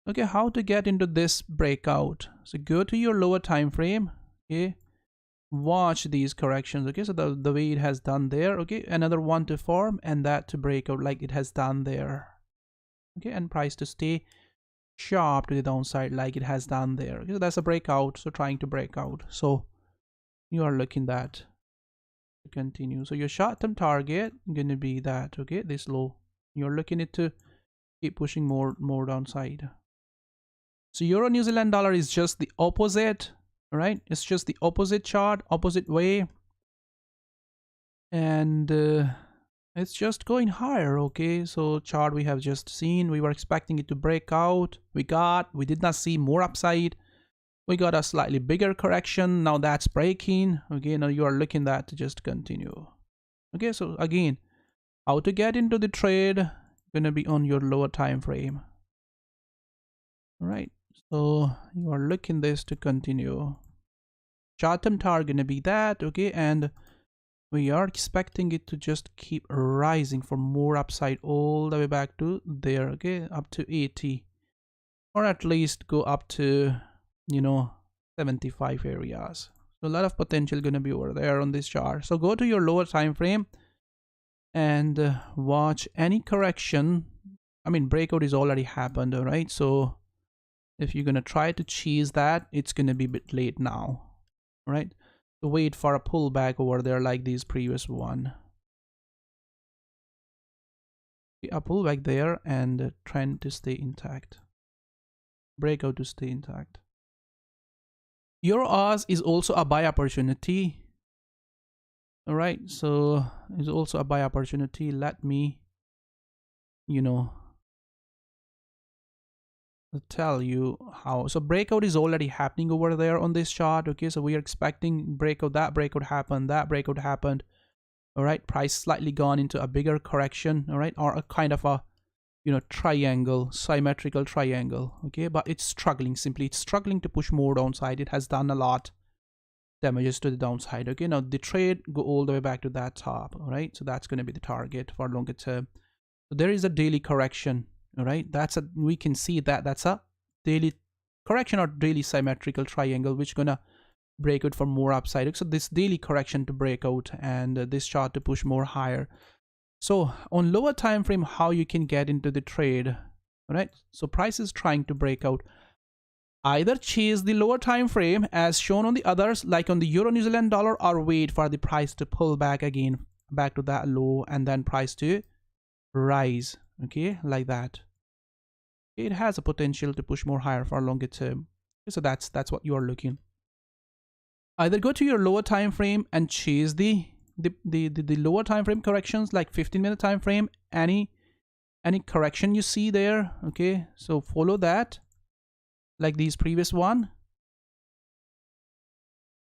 Okay, how to get into this breakout? So go to your lower time frame. Okay, watch these corrections. Okay, so the way it has done there. Okay, another one to form and that to break out like it has done there. Okay, and price to stay sharp to the downside like it has done there. Okay, so that's a breakout, so trying to break out. So you are looking that to continue. So your short-term target gonna be that. Okay, this low. You're looking it to keep pushing more downside. So euro New Zealand dollar is just the opposite, right? It's just the opposite chart, opposite way, and it's just going higher. Okay, so chart we have just seen, we were expecting it to break out. We did not see more upside. We got a slightly bigger correction. Now that's breaking. Okay, now you are looking that to just continue. Okay, so again, how to get into the trade gonna be on your lower time frame. All right, so you are looking this to continue. Short-term target gonna be that. Okay, and we are expecting it to just keep rising for more upside all the way back to there. Okay, up to 80, or at least go up to, you know, 75 areas. So a lot of potential gonna be over there on this chart. So go to your lower time frame and watch any correction. I mean, breakout is already happened, all right? So if you're gonna try to chase that, it's gonna be a bit late now, all right? So wait for a pullback over there like this previous one. A pullback there and trend to stay intact. Breakout to stay intact. Euro Oz is also a buy opportunity. All right, so it's also a buy opportunity. Let me, you know, tell you how. So breakout is already happening over there on this chart. Okay, so we are expecting breakout. That breakout happened. That breakout happened. All right, price slightly gone into a bigger correction. All right, or a kind of a, you know, triangle, symmetrical triangle. Okay, but it's struggling. Simply, it's struggling to push more downside. It has done a lot damages to the downside. Okay, now the trade go all the way back to that top. All right, so that's going to be the target for longer term. So there is a daily correction. All right, we can see that that's a daily correction or daily symmetrical triangle which gonna break out for more upside. So this daily correction to break out and this chart to push more higher. So on lower time frame, how you can get into the trade. All right, so price is trying to break out. Either chase the lower time frame as shown on the others, like on the euro New Zealand dollar, or wait for the price to pull back again, back to that low, and then price to rise. Okay, like that. It has a potential to push more higher for longer term. So that's what you are looking. Either go to your lower time frame and chase the lower time frame corrections, like 15-minute time frame, any correction you see there. Okay, so follow that like these previous one.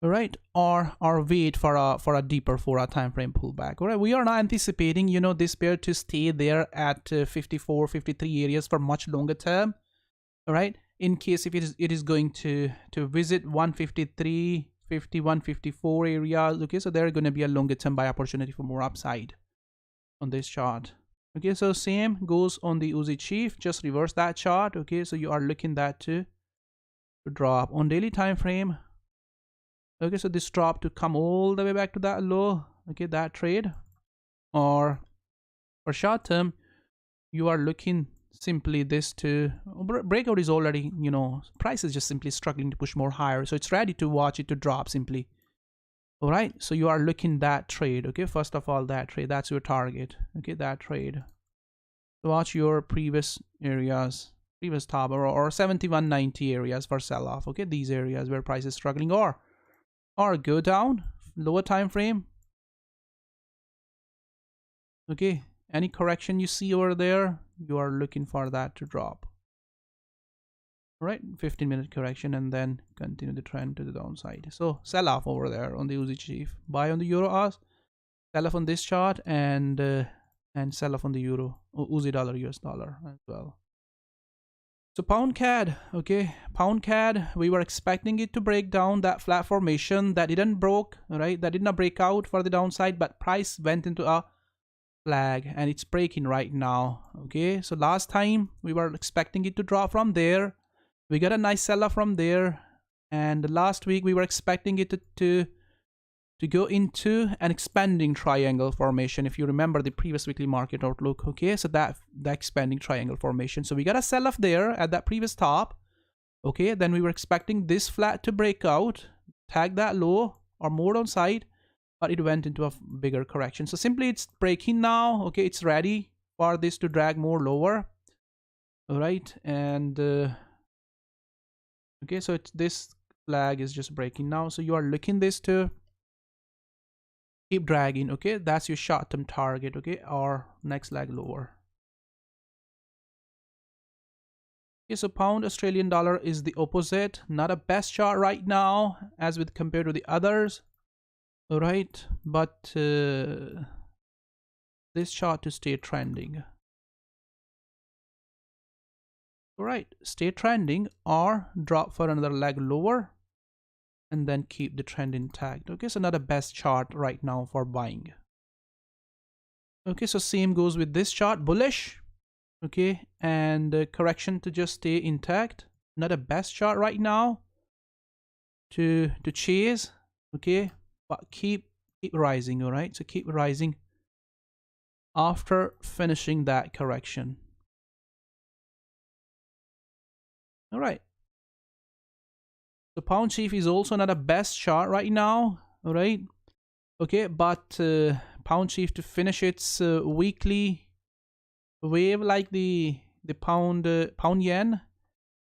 All right, or wait for a deeper 4-hour time frame pullback. All right, we are not anticipating, you know, this pair to stay there at 54, 53 areas for much longer term. All right, in case if it is going to visit 153, 51, 54 areas. Okay, so there are going to be a longer term buy opportunity for more upside on this chart. Okay, so same goes on the Uzi Chief. Just reverse that chart. Okay, so you are looking that to drop on daily time frame. Okay, so this drop to come all the way back to that low. Okay, that trade. Or for short term, you are looking simply this to breakout is already, you know, price is just simply struggling to push more higher, so it's ready to watch it to drop simply. All right, so you are looking that trade. Okay, first of all, that trade, that's your target. Okay, that trade. So watch your previous areas, previous top, or 71.90 areas for sell off. Okay, these areas where price is struggling, or go down lower time frame. Okay, any correction you see over there, you are looking for that to drop. All right, 15-minute correction and then continue the trend to the downside. So sell off over there on the Uzi Chief, buy on the euro Oz, sell off on this chart, and sell off on the euro Uzi dollar US dollar as well. So pound CAD, okay, pound CAD, we were expecting it to break down that flat formation that didn't broke, right? That did not break out for the downside, but price went into a flag and it's breaking right now. Okay, so last time we were expecting it to drop from there. We got a nice seller from there, and last week we were expecting it to go into an expanding triangle formation, if you remember the previous weekly market outlook. Okay, so that the expanding triangle formation, so we got a sell off there at that previous top. Okay, then we were expecting this flat to break out, tag that low or more downside, but it went into a bigger correction. So simply it's breaking now. Okay, it's ready for this to drag more lower. All right, and okay, so it's this flag is just breaking now, so you are looking this to keep dragging. Okay, that's your short-term target. Okay, or next leg lower. Okay, so pound Australian dollar is the opposite, not a best chart right now as with compared to the others. All right, but this chart to stay trending. All right, stay trending or drop for another leg lower and then keep the trend intact. Okay, so not a best chart right now for buying. Okay, so same goes with this chart, bullish. Okay, and correction to just stay intact, not a best chart right now to chase. Okay, but keep rising. All right, so keep rising after finishing that correction. All right, the pound chief is also not a best chart right now. All right, okay, but pound chief to finish its weekly wave like the pound yen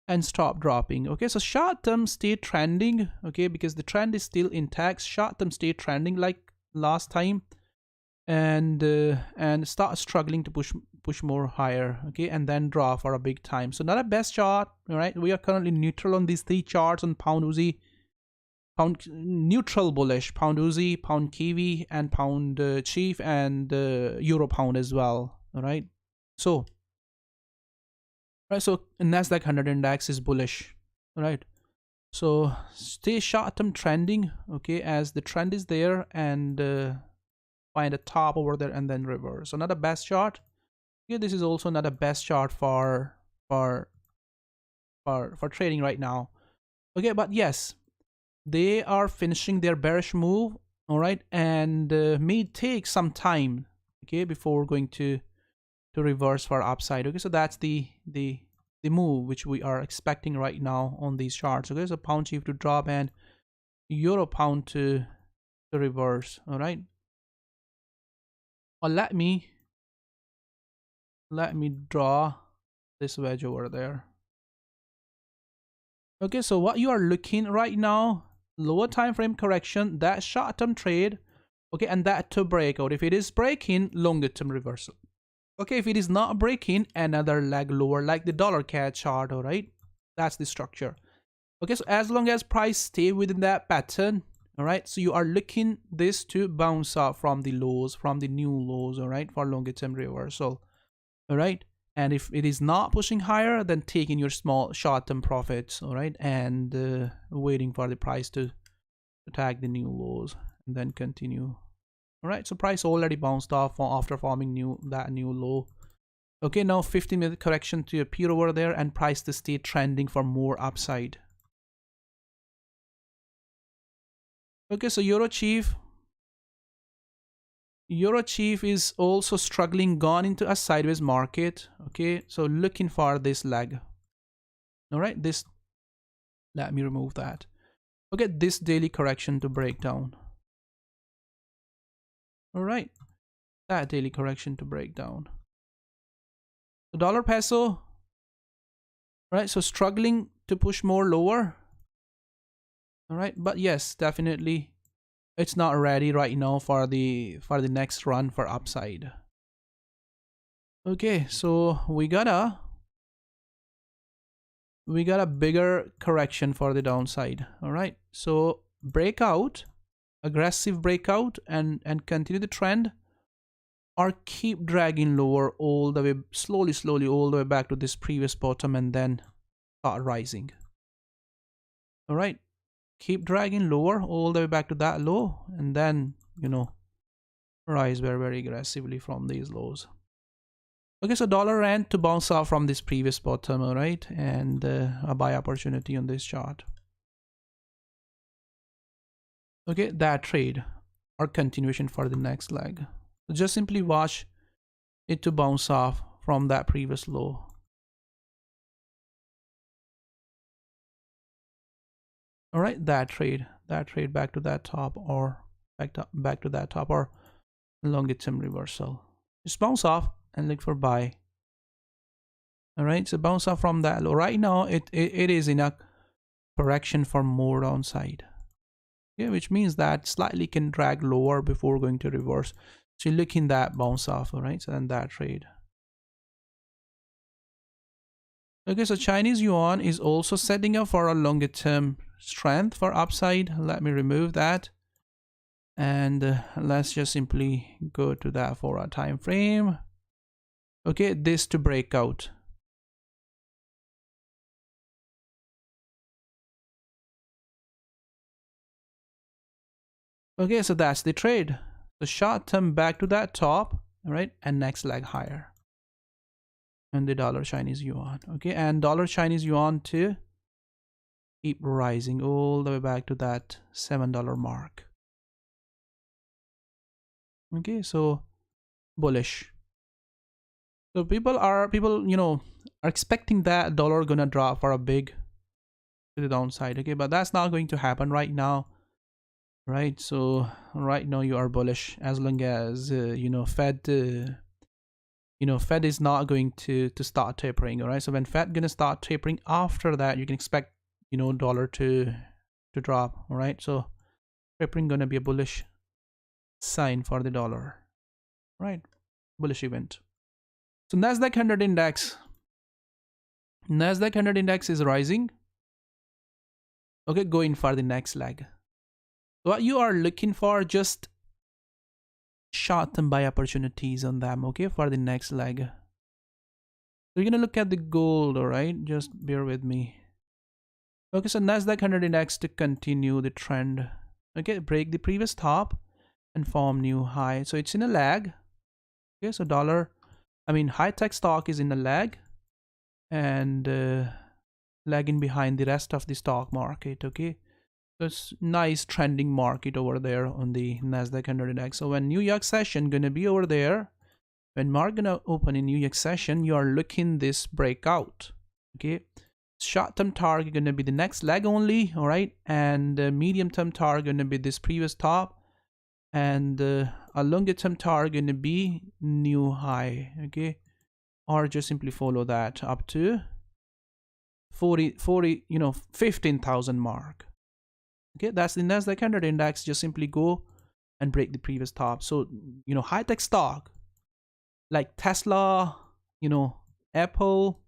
and stop dropping. Okay, so short term stay trending. Okay, because the trend is still intact. Short term stay trending like last time, and start struggling to push more higher. Okay, and then draw for a big time. So not a best chart. All right, we are currently neutral on these three charts on pound Aussie, pound neutral bullish, pound Aussie, pound Kiwi, and pound chief, and euro pound as well. All right, so so Nasdaq 100 index is bullish. All right, so stay short term trending. Okay, as the trend is there, and find a top over there and then reverse. So not a best chart. Okay, this is also not a best chart for trading right now. Okay, but yes, they are finishing their bearish move. All right, and may take some time. Okay, before going to reverse for upside. Okay, so that's the move which we are expecting right now on these charts. Okay, so pound chief to drop and euro pound to reverse. All right, or let me draw this wedge over there. Okay, so what you are looking right now, lower time frame correction, that short-term trade. Okay, and that to breakout. If it is breaking, longer term reversal. Okay, if it is not breaking, another leg lower like the dollar CAD chart. All right, that's the structure. Okay, so as long as price stay within that pattern, all right, so you are looking this to bounce off from the lows, from the new lows. All right, for longer term reversal. All right, and if it is not pushing higher, then taking your small short-term profits. All right, and waiting for the price to tag the new lows and then continue. All right, so price already bounced off after forming that new low. Okay, now 15-minute correction to appear over there and price to stay trending for more upside. Okay, so Euro Chief is also struggling, gone into a sideways market. Okay, so looking for this leg. All right, this, let me remove that. Okay, this daily correction to break down. All right, that daily correction to break down. The dollar peso, all right, so struggling to push more lower. All right, but yes, definitely it's not ready right now for the next run for upside. Okay, so we got a bigger correction for the downside. All right, so breakout, aggressive breakout, and continue the trend, or keep dragging lower all the way, slowly all the way back to this previous bottom, and then start rising. All right, keep dragging lower all the way back to that low, and then, you know, rise very, very aggressively from these lows. Okay, so dollar ran to bounce off from this previous bottom, all right, and a buy opportunity on this chart. Okay, that trade or continuation for the next leg. So just simply watch it to bounce off from that previous low. All right, that trade back to that top, or back to that top, or longer term reversal. Just bounce off and look for buy. All right, so bounce off from that low. Right now, it is in a correction for more downside. Yeah, which means that slightly can drag lower before going to reverse. So you're looking that bounce off, all right? So then that trade. Okay, so Chinese yuan is also setting up for a longer term strength for upside. Let me remove that. And let's just simply go to that for a time frame. Okay, this to break out. Okay, so that's the trade. The short term back to that top, all right, and next leg higher. And the dollar Chinese yuan. Okay, and dollar Chinese yuan to keep rising all the way back to that $7 mark. Okay, so bullish. So people you know, are expecting that dollar gonna drop for a big to the downside. Okay, but that's not going to happen right now. Right, so right now you are bullish as long as you know, Fed is not going to start tapering. All right, so when Fed gonna start tapering, after that you can expect, you know, dollar to drop. All right, so tapering gonna be a bullish sign for the dollar, right? Bullish event. So Nasdaq 100 index is rising. Okay, going for the next leg. What you are looking for, just short-term buy opportunities on them, okay, for the next leg. So we're gonna look at the gold, all right? Just bear with me. Okay, so Nasdaq 100 index to continue the trend. Okay, break the previous top and form new high. So it's in a lag. Okay, so high tech stock is in a lag, and lagging behind the rest of the stock market. Okay. So it's nice trending market over there on the Nasdaq 100 index. So when New York session gonna be over there, when market gonna open in New York session, you are looking this breakout. Okay, short-term target gonna be the next leg only, all right, and medium-term target gonna be this previous top, and a longer-term target gonna be new high. Okay, or just simply follow that up to 40 you know, 15,000 mark. Okay, that's the Nasdaq 100 index. Just simply go and break the previous top. So, you know, high-tech stock like Tesla, you know, Apple,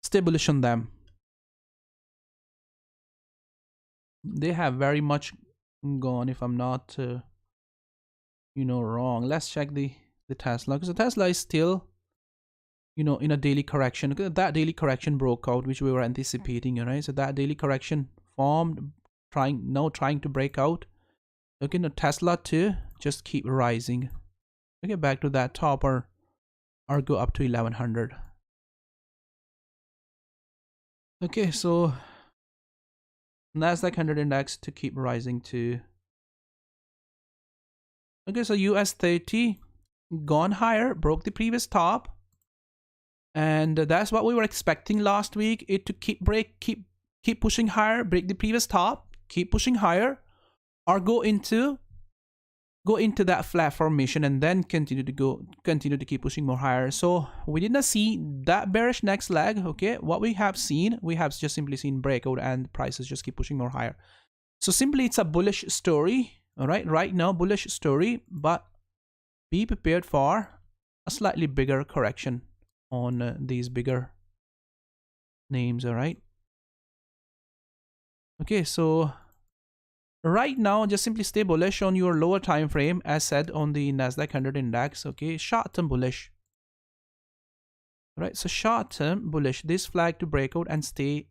stay bullish on them. They have very much gone, if I'm not, you know, wrong. Let's check the Tesla, because the Tesla is still, you know, in a daily correction. That daily correction broke out, which we were anticipating, right? So that daily correction formed, trying to break out. Okay, now Tesla too, just keep rising. Okay, back to that top, or go up to 1100. Okay, so Nasdaq 100 index to keep rising too. Okay, so US 30 gone higher, broke the previous top, and that's what we were expecting last week. It to keep pushing higher, break the previous top, keep pushing higher, or go into that flat formation and then continue to keep pushing more higher. So we did not see that bearish next leg. Okay, what we have just simply seen breakout and prices just keep pushing more higher. So simply it's a bullish story. All right, right now bullish story, but be prepared for a slightly bigger correction on these bigger names. All right. Okay, so right now just simply stay bullish on your lower time frame, as said on the Nasdaq 100 index. Okay, short-term bullish. Right, so short term bullish, this flag to break out and stay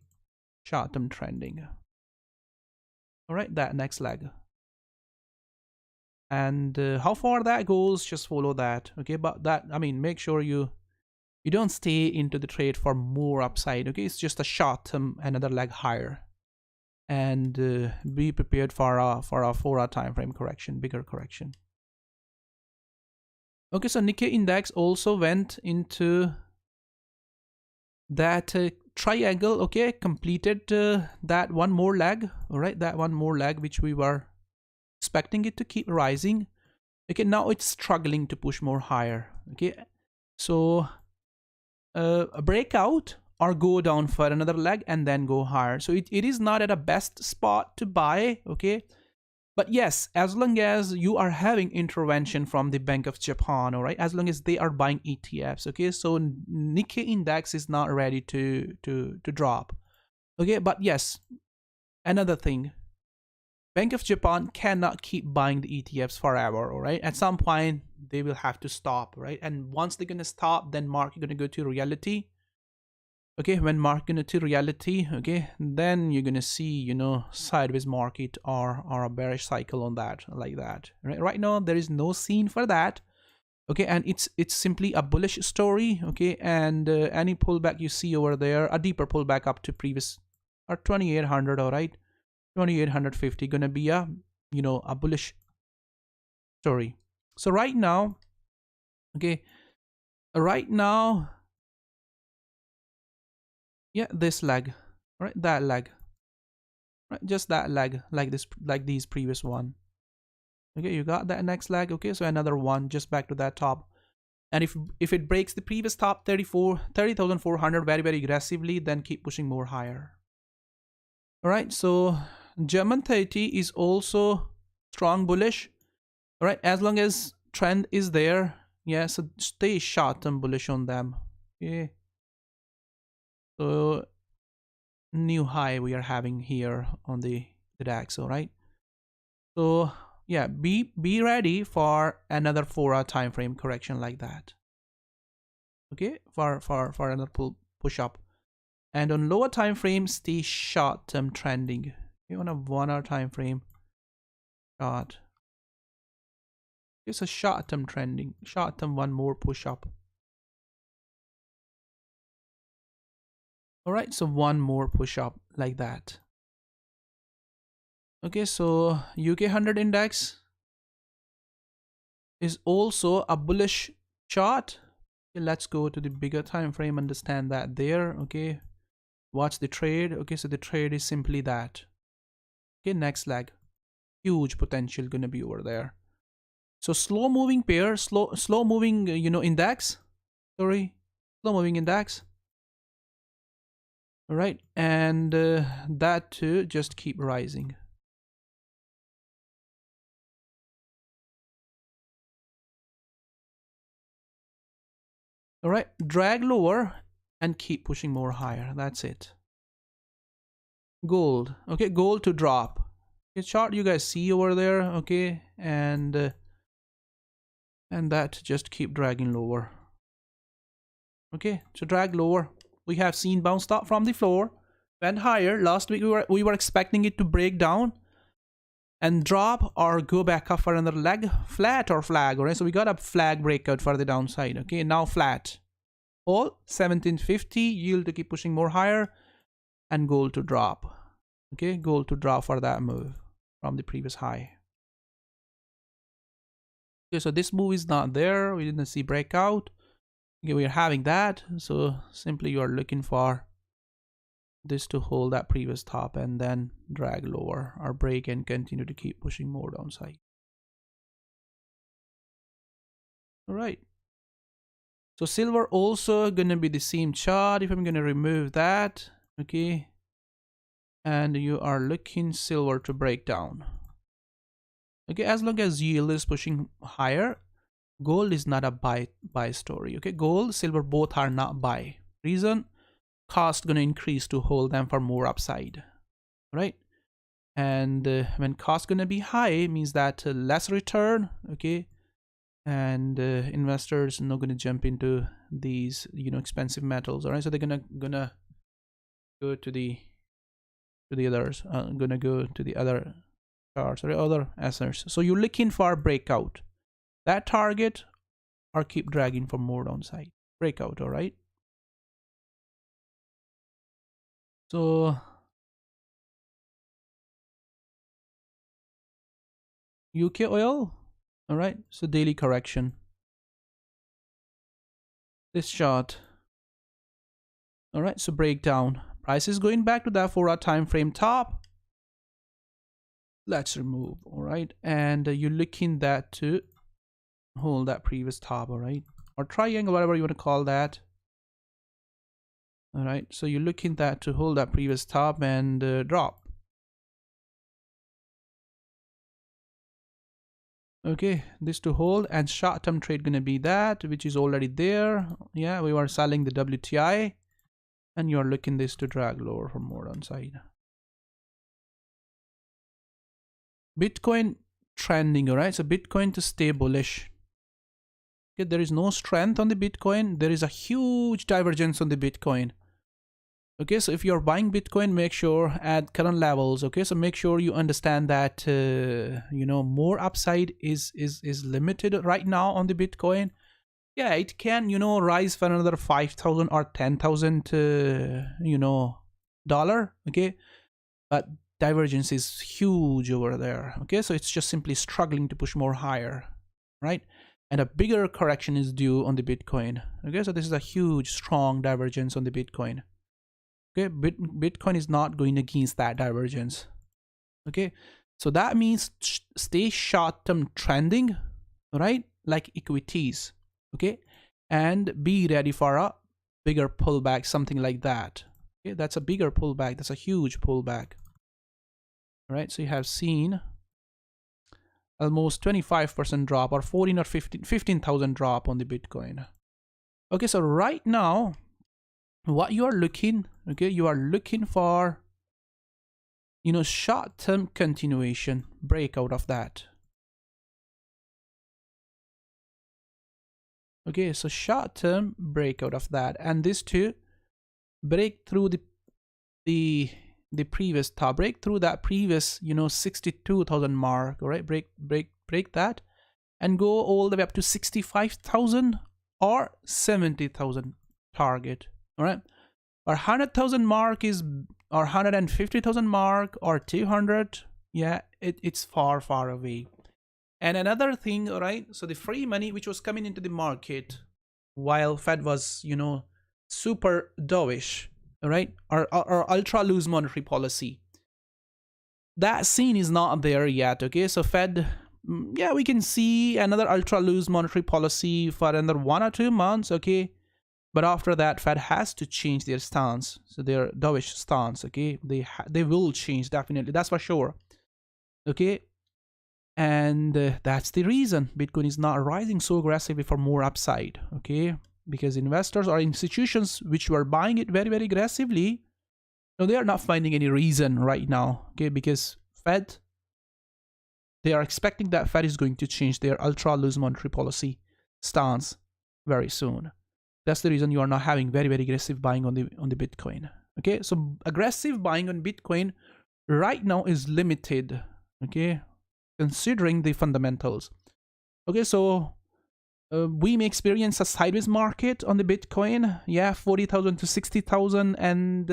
short term trending. All right, that next leg. And how far that goes, just follow that. Okay, but that, I mean, make sure you don't stay into the trade for more upside. Okay, it's just a short term, another leg higher, and be prepared for a 4-hour time frame correction, bigger correction. Okay, so Nikkei index also went into that triangle. Okay, completed that one more leg. All right, that one more leg which we were expecting it to keep rising. Okay, now it's struggling to push more higher. Okay, so a breakout or go down for another leg and then go higher. So it is not at a best spot to buy. Okay, but yes, as long as you are having intervention from the Bank of Japan, all right, as long as they are buying ETFs. Okay, so Nikkei index is not ready to drop. Okay, but yes, another thing, Bank of Japan cannot keep buying the ETFs forever, all right? At some point, they will have to stop, right? And once they're going to stop, then market going to go to reality. Okay, when market going to reality, okay, then you're going to see, you know, sideways market or a bearish cycle on that, like that. Right now, there is no scene for that. Okay, and it's simply a bullish story. Okay, and any pullback you see over there, a deeper pullback up to previous or 2800, all right? 2850 gonna be a, you know, a bullish story. So right now, okay, right now, yeah, this leg, right, that leg, right, just that leg, like this, like these previous one. Okay, you got that next leg. Okay, so another one just back to that top, and if it breaks the previous top 30,400 very aggressively, then keep pushing more higher. All right, so German 30 is also strong bullish. All right, as long as trend is there, yeah, so stay short term bullish on them. Okay, so new high we are having here on the DAX. All right, so yeah, be ready for another 4-hour time frame correction like that. Okay, for another push up, and on lower time frame, stay short term trending. Okay, on a 1-hour time frame, short. It's a short term trending, short term one more push up. All right, so one more push up like that. Okay, so UK 100 index is also a bullish chart. Okay, let's go to the bigger time frame, understand that there. Okay, watch the trade. Okay, so the trade is simply that. Okay, next leg, huge potential gonna be over there. So slow moving pair, slow moving, you know, index. Sorry, slow moving index. All right, and that too just keep rising. All right, drag lower and keep pushing more higher. That's it. Gold. Okay, gold to drop. Okay, chart you guys see over there. Okay, and that just keep dragging lower. Okay, so drag lower. We have seen bounce up from the floor, went higher. Last week we were expecting it to break down and drop or go back up for another leg, flat or flag. All right, so we got a flag breakout for the downside. Okay, now flat. All 1750, yield to keep pushing more higher, and gold to drop. Okay, gold to drop for that move from the previous high. Okay, so this move is not there. We didn't see breakout. Okay, we are having that. So simply you are looking for this to hold that previous top and then drag lower or break and continue to keep pushing more downside. All right. So silver also gonna be the same chart. If I'm gonna remove that, okay, and you are looking silver to break down. Okay, as long as yield is pushing higher, gold is not a buy story. Okay, gold, silver both are not buy. Reason, cost gonna increase to hold them for more upside, right? And when cost gonna be high, means that less return. Okay, and investors not going to jump into these, you know, expensive metals. All right, so they're gonna go to the others. Gonna go to the other charts or other assets. So you're looking for breakout, that target, or keep dragging for more downside. Breakout. All right, so UK oil. All right, so daily correction, this chart. All right, so breakdown, price is going back to that 4-hour time frame top. Let's remove. All right, and you're looking that to hold that previous top. All right, or triangle, whatever you want to call that. All right, so you're looking that to hold that previous top and drop. Okay, this to hold, and short-term trade gonna be that, which is already there. Yeah, we were selling the WTI, and you're looking this to drag lower for more downside. Bitcoin trending. All right, so Bitcoin to stay bullish. Okay, there is no strength on the Bitcoin. There is a huge divergence on the Bitcoin. Okay, so if you're buying Bitcoin, make sure at current levels. Okay, so make sure you understand that you know, more upside is limited right now on the Bitcoin. Yeah, it can, you know, rise for another 5,000 or 10,000 you know, dollar. Okay, but divergence is huge over there. Okay, so it's just simply struggling to push more higher, right? And a bigger correction is due on the Bitcoin. Okay, so this is a huge strong divergence on the Bitcoin. Okay, Bitcoin is not going against that divergence. Okay, so that means stay short-term trending, right? Like equities. Okay, and be ready for a bigger pullback, something like that. Okay, that's a bigger pullback. That's a huge pullback. All right, so you have seen almost 25% drop, or 14 or 15,000 drop on the Bitcoin. Okay, so right now, what you are looking, okay, you are looking for, you know, short-term continuation, breakout of that. Okay, so short-term breakout of that, and this too, break through the previous top, break through that previous, you know, 62,000 mark. All right, break that, and go all the way up to 65,000 or 70,000 target. All right, or 100,000 mark is, or 150,000 mark, or 200. Yeah, it's far away. And another thing, all right, so the free money which was coming into the market while Fed was, you know, super dovish, all right, or ultra loose monetary policy, that scene is not there yet. Okay, so Fed, yeah, we can see another ultra loose monetary policy for another 1 or 2 months. Okay, but after that, Fed has to change their stance, so their dovish stance. Okay, they will change, definitely, that's for sure. Okay, and that's the reason Bitcoin is not rising so aggressively for more upside. Okay, because investors or institutions which were buying it very aggressively, no, they are not finding any reason right now. Okay, because Fed, they are expecting that Fed is going to change their ultra loose monetary policy stance very soon. That's the reason you are not having very aggressive buying on the Bitcoin. Okay, so aggressive buying on Bitcoin right now is limited. Okay, considering the fundamentals. Okay, so we may experience a sideways market on the Bitcoin. Yeah, 40,000 to 60,000 and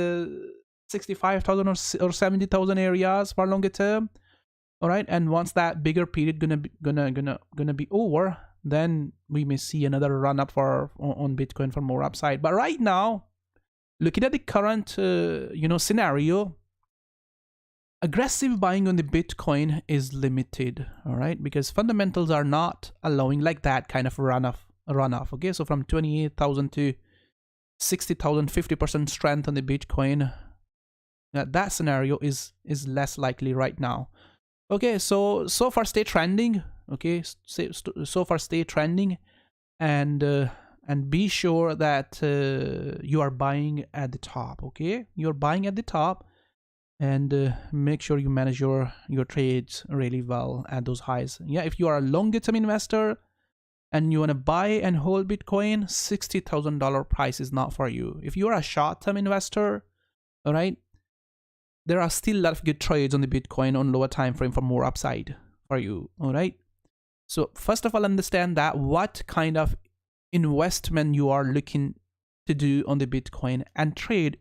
65,000 or 70,000 areas for longer term. All right, and once that bigger period gonna be over, then we may see another run up on Bitcoin for more upside. But right now, looking at the current you know, scenario, aggressive buying on the Bitcoin is limited. All right, because fundamentals are not allowing like that kind of run off. Okay, so from 28,000 to 60,000, 50% strength on the Bitcoin, that scenario is less likely right now. Okay, so far stay trending. Okay, so far stay trending, and be sure that you are buying at the top. Okay, you're buying at the top, and make sure you manage your trades really well at those highs. Yeah, if you are a longer term investor, and you want to buy and hold Bitcoin, $60,000 price is not for you. If you're a short-term investor, all right, there are still a lot of good trades on the Bitcoin on lower time frame for more upside for you, all right? So first of all, understand that what kind of investment you are looking to do on the Bitcoin and trade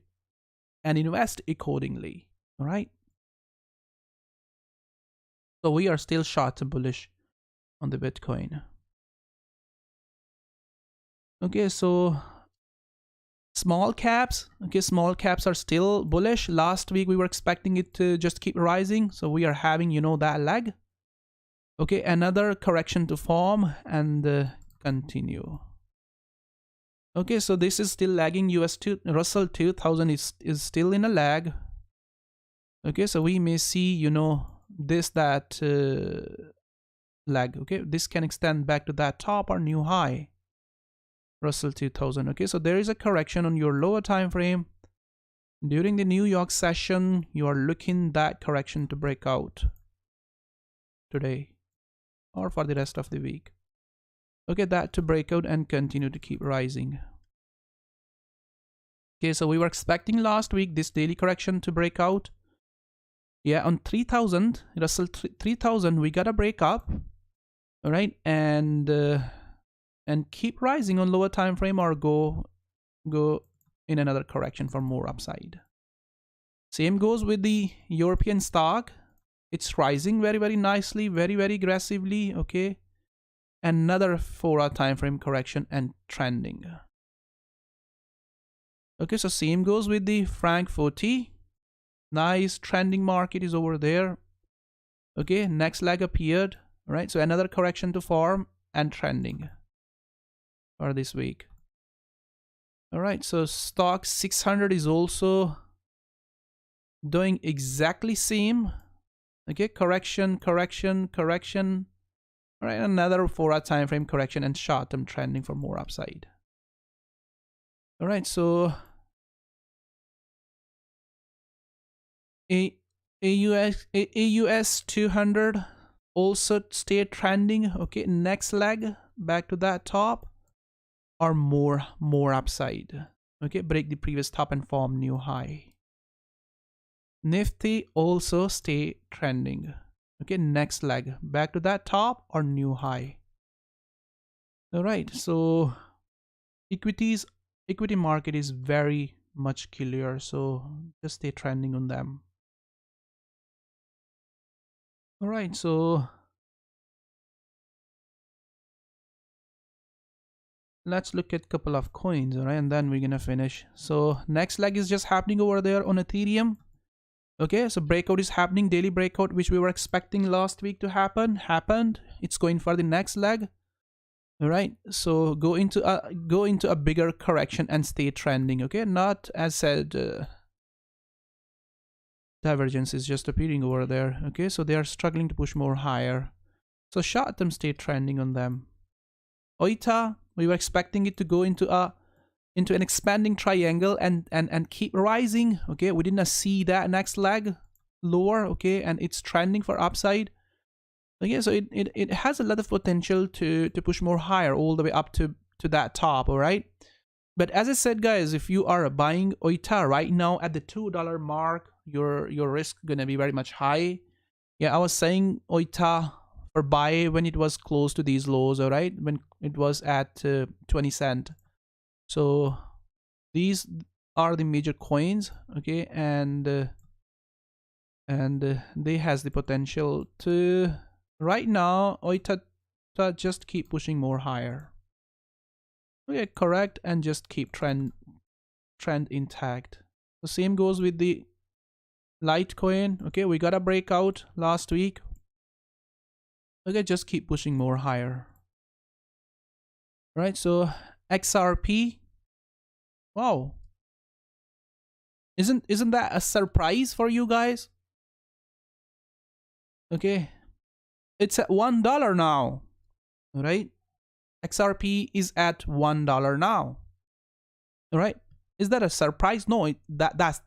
and invest accordingly, all right? So we are still short and bullish on the Bitcoin. Okay, so small caps, okay, small caps are still bullish. Last week we were expecting it to just keep rising, so we are having, you know, that lag. Okay, another correction to form and continue. Okay, so this is still lagging. Russell 2000 is still in a lag. Okay, so we may see, you know, that lag. Okay, this can extend back to that top or new high. Russell 2000. Okay, so there is a correction on your lower time frame. During the New York session, you are looking that correction to break out today or for the rest of the week. Okay, that to break out and continue to keep rising. Okay, so we were expecting last week this daily correction to break out. Yeah, on 3000, Russell 3000, we got a break up. All right, and keep rising on lower time frame or go in another correction for more upside. Same goes with the European stock. It's rising very, very nicely, very, very aggressively. Okay, another 4-hour time frame correction and trending. Okay, so same goes with the Frankfurt. Nice trending market is over there. Okay, next leg appeared. All right, so another correction to form and trending for this week. All right, so stock 600 is also doing exactly same. Okay, correction. All right, another 4-hour time frame correction and short-term trending for more upside. All right, so AUS 200 also stay trending. Okay, next leg back to that top or more upside. Okay, break the previous top and form new high. Nifty also stay trending. Okay, next leg back to that top or new high. All right, so equity market is very much clear, so just stay trending on them. All right, so let's look at a couple of coins, all right, and then we're gonna finish. So next leg is just happening over there on Ethereum. Okay, so breakout is happening, daily breakout, which we were expecting last week to happened. It's going for the next leg. All right, so go into a bigger correction and stay trending. Okay, not as said divergence is just appearing over there. Okay, so they are struggling to push more higher, so short term stay trending on them. OITA, we were expecting it to go into an expanding triangle and keep rising. Okay, we didn't see that next leg lower. Okay, and it's trending for upside. Okay, so it has a lot of potential to push more higher all the way up to that top. All right, but as I said, guys, if you are buying OITA right now at the $2 mark, your risk gonna be very much high. Yeah, I was saying OITA for buy when it was close to these lows. All right, when it was at 20 cent. So these are the major coins. Okay, and they has the potential to right now OITA just keep pushing more higher. Okay, correct, and just keep trend intact. The same goes with the Litecoin. Okay, we got a breakout last week. Okay, just keep pushing more higher. Right, so XRP. Wow, isn't that a surprise for you guys? Okay, it's at $1 now. All right, XRP is at $1 now. All right, is that a surprise? No,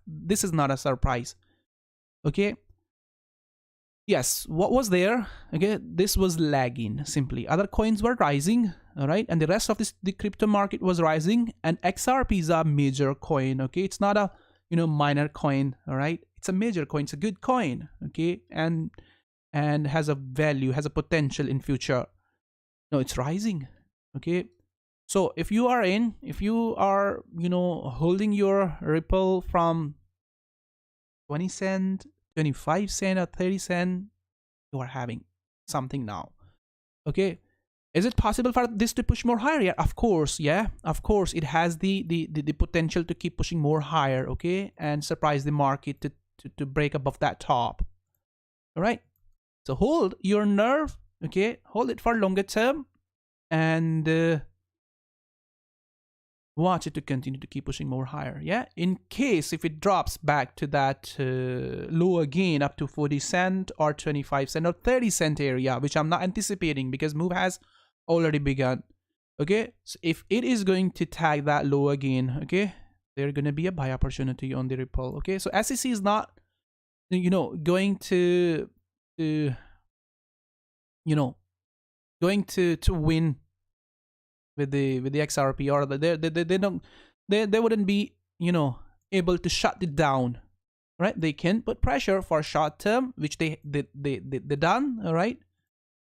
this is not a surprise. Okay, yes, what was there? Okay, this was lagging simply. Other coins were rising, all right, and the rest of the crypto market was rising. And XRP is a major coin. Okay, it's not a minor coin. All right, it's a major coin. It's a good coin. Okay, and has a value, has a potential in future. No, it's rising. Okay, so if you are holding your Ripple from 20 cent, 25 cent, or 30 cent, you are having something now. Okay, is it possible for this to push more higher? Yeah, of course. Yeah, of course, it has the potential to keep pushing more higher. Okay, and surprise the market to break above that top. All right, so hold your nerve. Okay, hold it for longer term, and watch it to continue to keep pushing more higher. Yeah, in case if it drops back to that low again, up to 40 cent or 25 cent or 30 cent area, which I'm not anticipating because move has already begun. Okay, so if it is going to tag that low again, okay, there's going to be a buy opportunity on the Ripple. Okay, so SEC is not going to going to win with the XRP, or they wouldn't be able to shut it down, right? They can put pressure for short term, which they done. All right,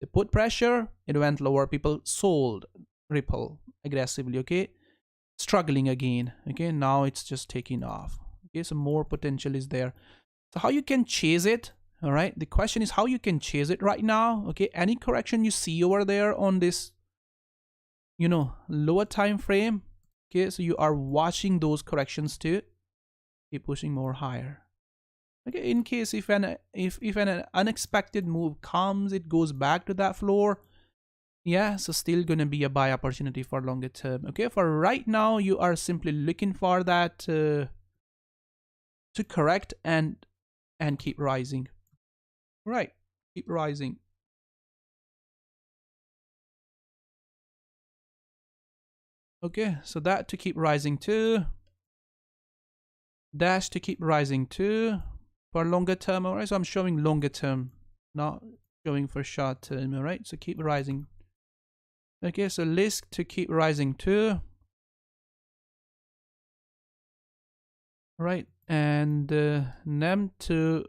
they put pressure, it went lower, people sold Ripple aggressively. Okay, struggling again. Okay, now it's just taking off. Okay, so more potential is there. So how you can chase it? All right, the question is how you can chase it right now. Okay, any correction you see over there on this lower time frame, okay, so you are watching those corrections to keep pushing more higher. Okay, in case if an unexpected move comes, it goes back to that floor, yeah, so still gonna be a buy opportunity for longer term. Okay, for right now you are simply looking for that to correct and keep rising. Right, keep rising. Okay, so that to keep rising too. Dash to keep rising too for longer term. All right, so I'm showing longer term, not showing for short term. All right, so keep rising. Okay, so Lisk to keep rising too. Right, and NEM to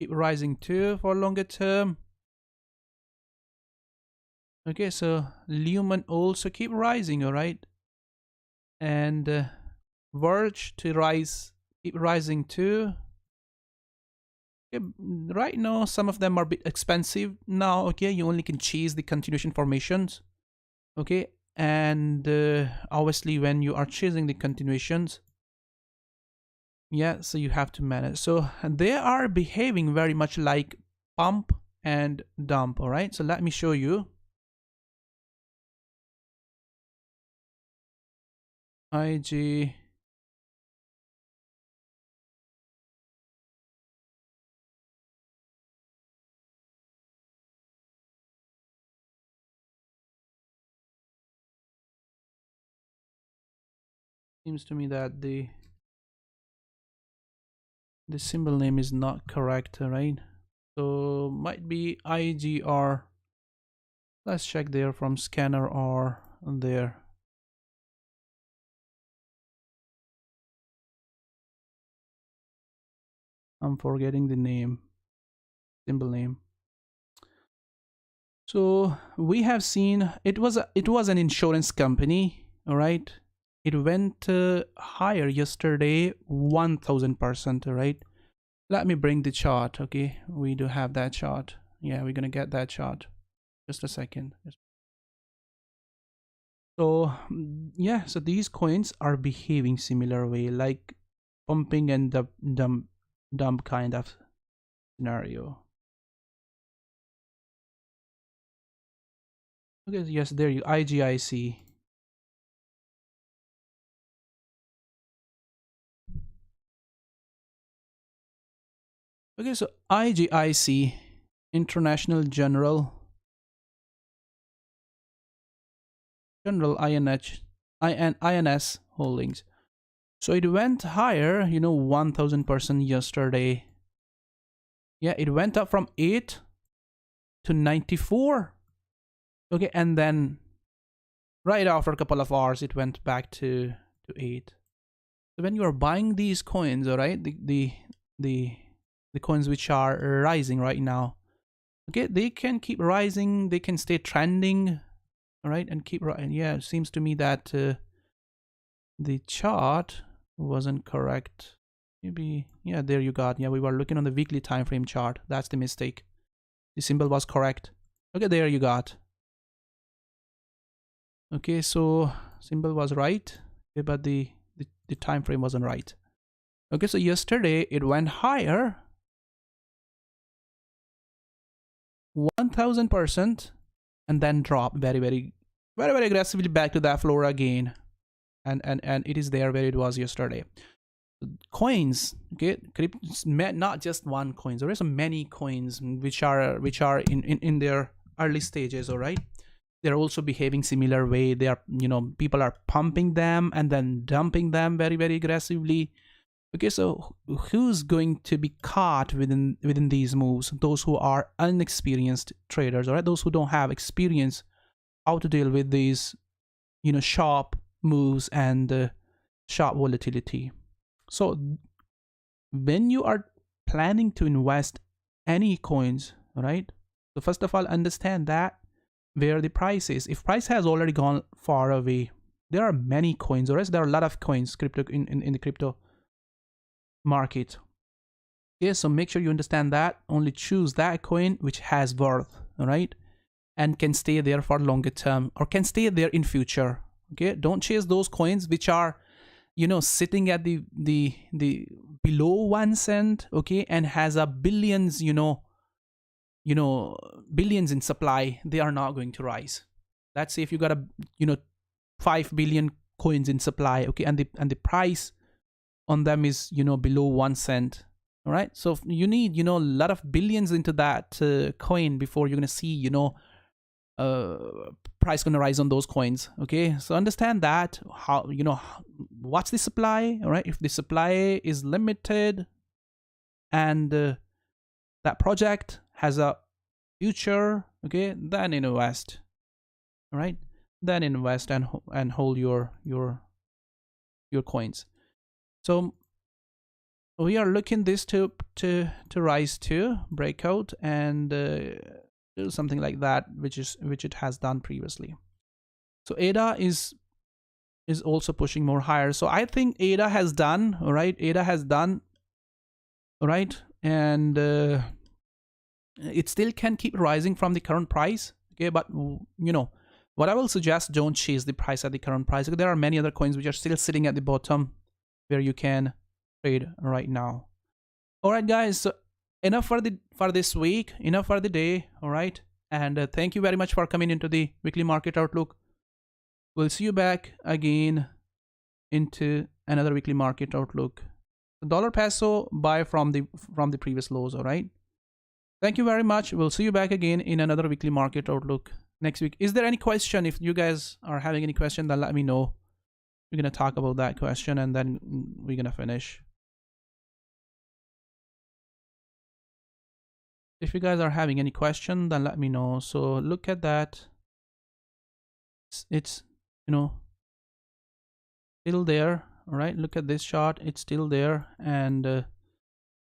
keep rising too for longer term. Okay, so Lumen also keep rising. All right, and Verge to rise, keep rising too. Okay, right now some of them are a bit expensive now. Okay, you only can chase the continuation formations. Okay, and obviously when you are chasing the continuations, yeah, so you have to manage. So they are behaving very much like pump and dump. All right, so let me show you. IG seems to me that the symbol name is not correct. All right, so might be IGR. Let's check there from scanner or there. I'm forgetting the name, symbol name. So we have seen it was an insurance company. All right, it went higher yesterday 1000%. All right, let me bring the chart. Okay, we do have that chart. Yeah, we're gonna get that chart. Just a second. So yeah, so these coins are behaving similar way, like pumping and the dump kind of scenario. Okay, yes, there you IGIC. Okay, so IGIC, International General INS Holdings. So it went higher, 1000% yesterday. Yeah, it went up from 8 to 94. Okay, and then right after a couple of hours, it went back to 8. So when you are buying these coins, all right, the coins which are rising right now, okay, they can keep rising, they can stay trending, all right, and keep rising. Yeah, it seems to me that the chart wasn't correct. Maybe, yeah, there you got. Yeah, we were looking on the weekly time frame chart. That's the mistake. The symbol was correct. Okay, there you got. Okay, so symbol was right, okay, but the time frame wasn't right. Okay, so yesterday it went higher 1000% and then dropped very aggressively back to that floor again, and it is there where it was yesterday. Coins, okay, not just one coins, there are so many coins which are in their early stages, all right. They're also behaving similar way. They are, you know, people are pumping them and then dumping them very aggressively. Okay, so who's going to be caught within these moves? Those who are inexperienced traders, all right, those who don't have experience how to deal with these, you know, sharp moves and sharp volatility. So when you are planning to invest any coins, all right, so first of all, understand that where the price is. If price has already gone far away, there are many coins, or else there are a lot of coins crypto in the crypto market. Okay, so make sure you understand that. Only choose that coin which has worth, all right, and can stay there for longer term or can stay there in future. Okay, don't chase those coins which are, you know, sitting at the below 1 cent, okay, and has a billions, you know, billions in supply. They are not going to rise. Let's say if you got a, you know, 5 billion coins in supply, okay, and the price on them is, you know, below 1 cent, all right. So you need, you know, a lot of billions into that coin before you're gonna see, you know, price gonna rise on those coins. Okay, so understand that. How, you know, what's the supply, all right? If the supply is limited and that project has a future, okay, then invest, all right, then invest and hold your coins. So we are looking this to rise to breakout and do something like that, which it has done previously. So ADA is also pushing more higher. So I think ADA has done, all right, ADA has done, all right, and it still can keep rising from the current price, okay, but you know what I will suggest, don't chase the price at the current price, because there are many other coins which are still sitting at the bottom where you can trade right now. All right, guys, so enough for this week, enough for the day, all right, and thank you very much for coming into the weekly market outlook. We'll see you back again into another weekly market outlook. The dollar peso, buy from the previous lows, all right. Thank you very much. We'll see you back again in another weekly market outlook next week. Is there any question? If you guys are having any question, then let me know. We're gonna talk about that question and then we're gonna finish. If you guys are having any question, then let me know. So look at that. It's you know, still there, all right. Look at this chart, it's still there, and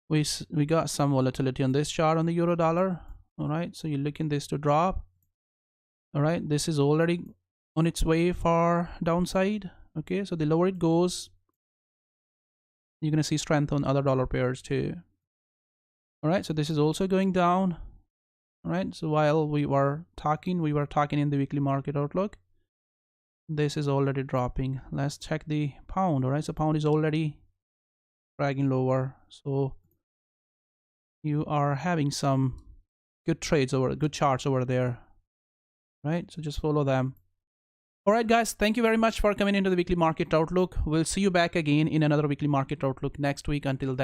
we got some volatility on this chart on the euro dollar, all right. So you're looking this to drop, all right. This is already on its way for downside, okay. So the lower it goes, you're gonna see strength on other dollar pairs too, all right. So this is also going down, all right. So while we were talking in the weekly market outlook, this is already dropping. Let's check the pound, all right. So pound is already dragging lower, so you are having some good trades over, good charts over there, right? So just follow them. All right, guys, thank you very much for coming into the weekly market outlook. We'll see you back again in another weekly market outlook next week. Until then.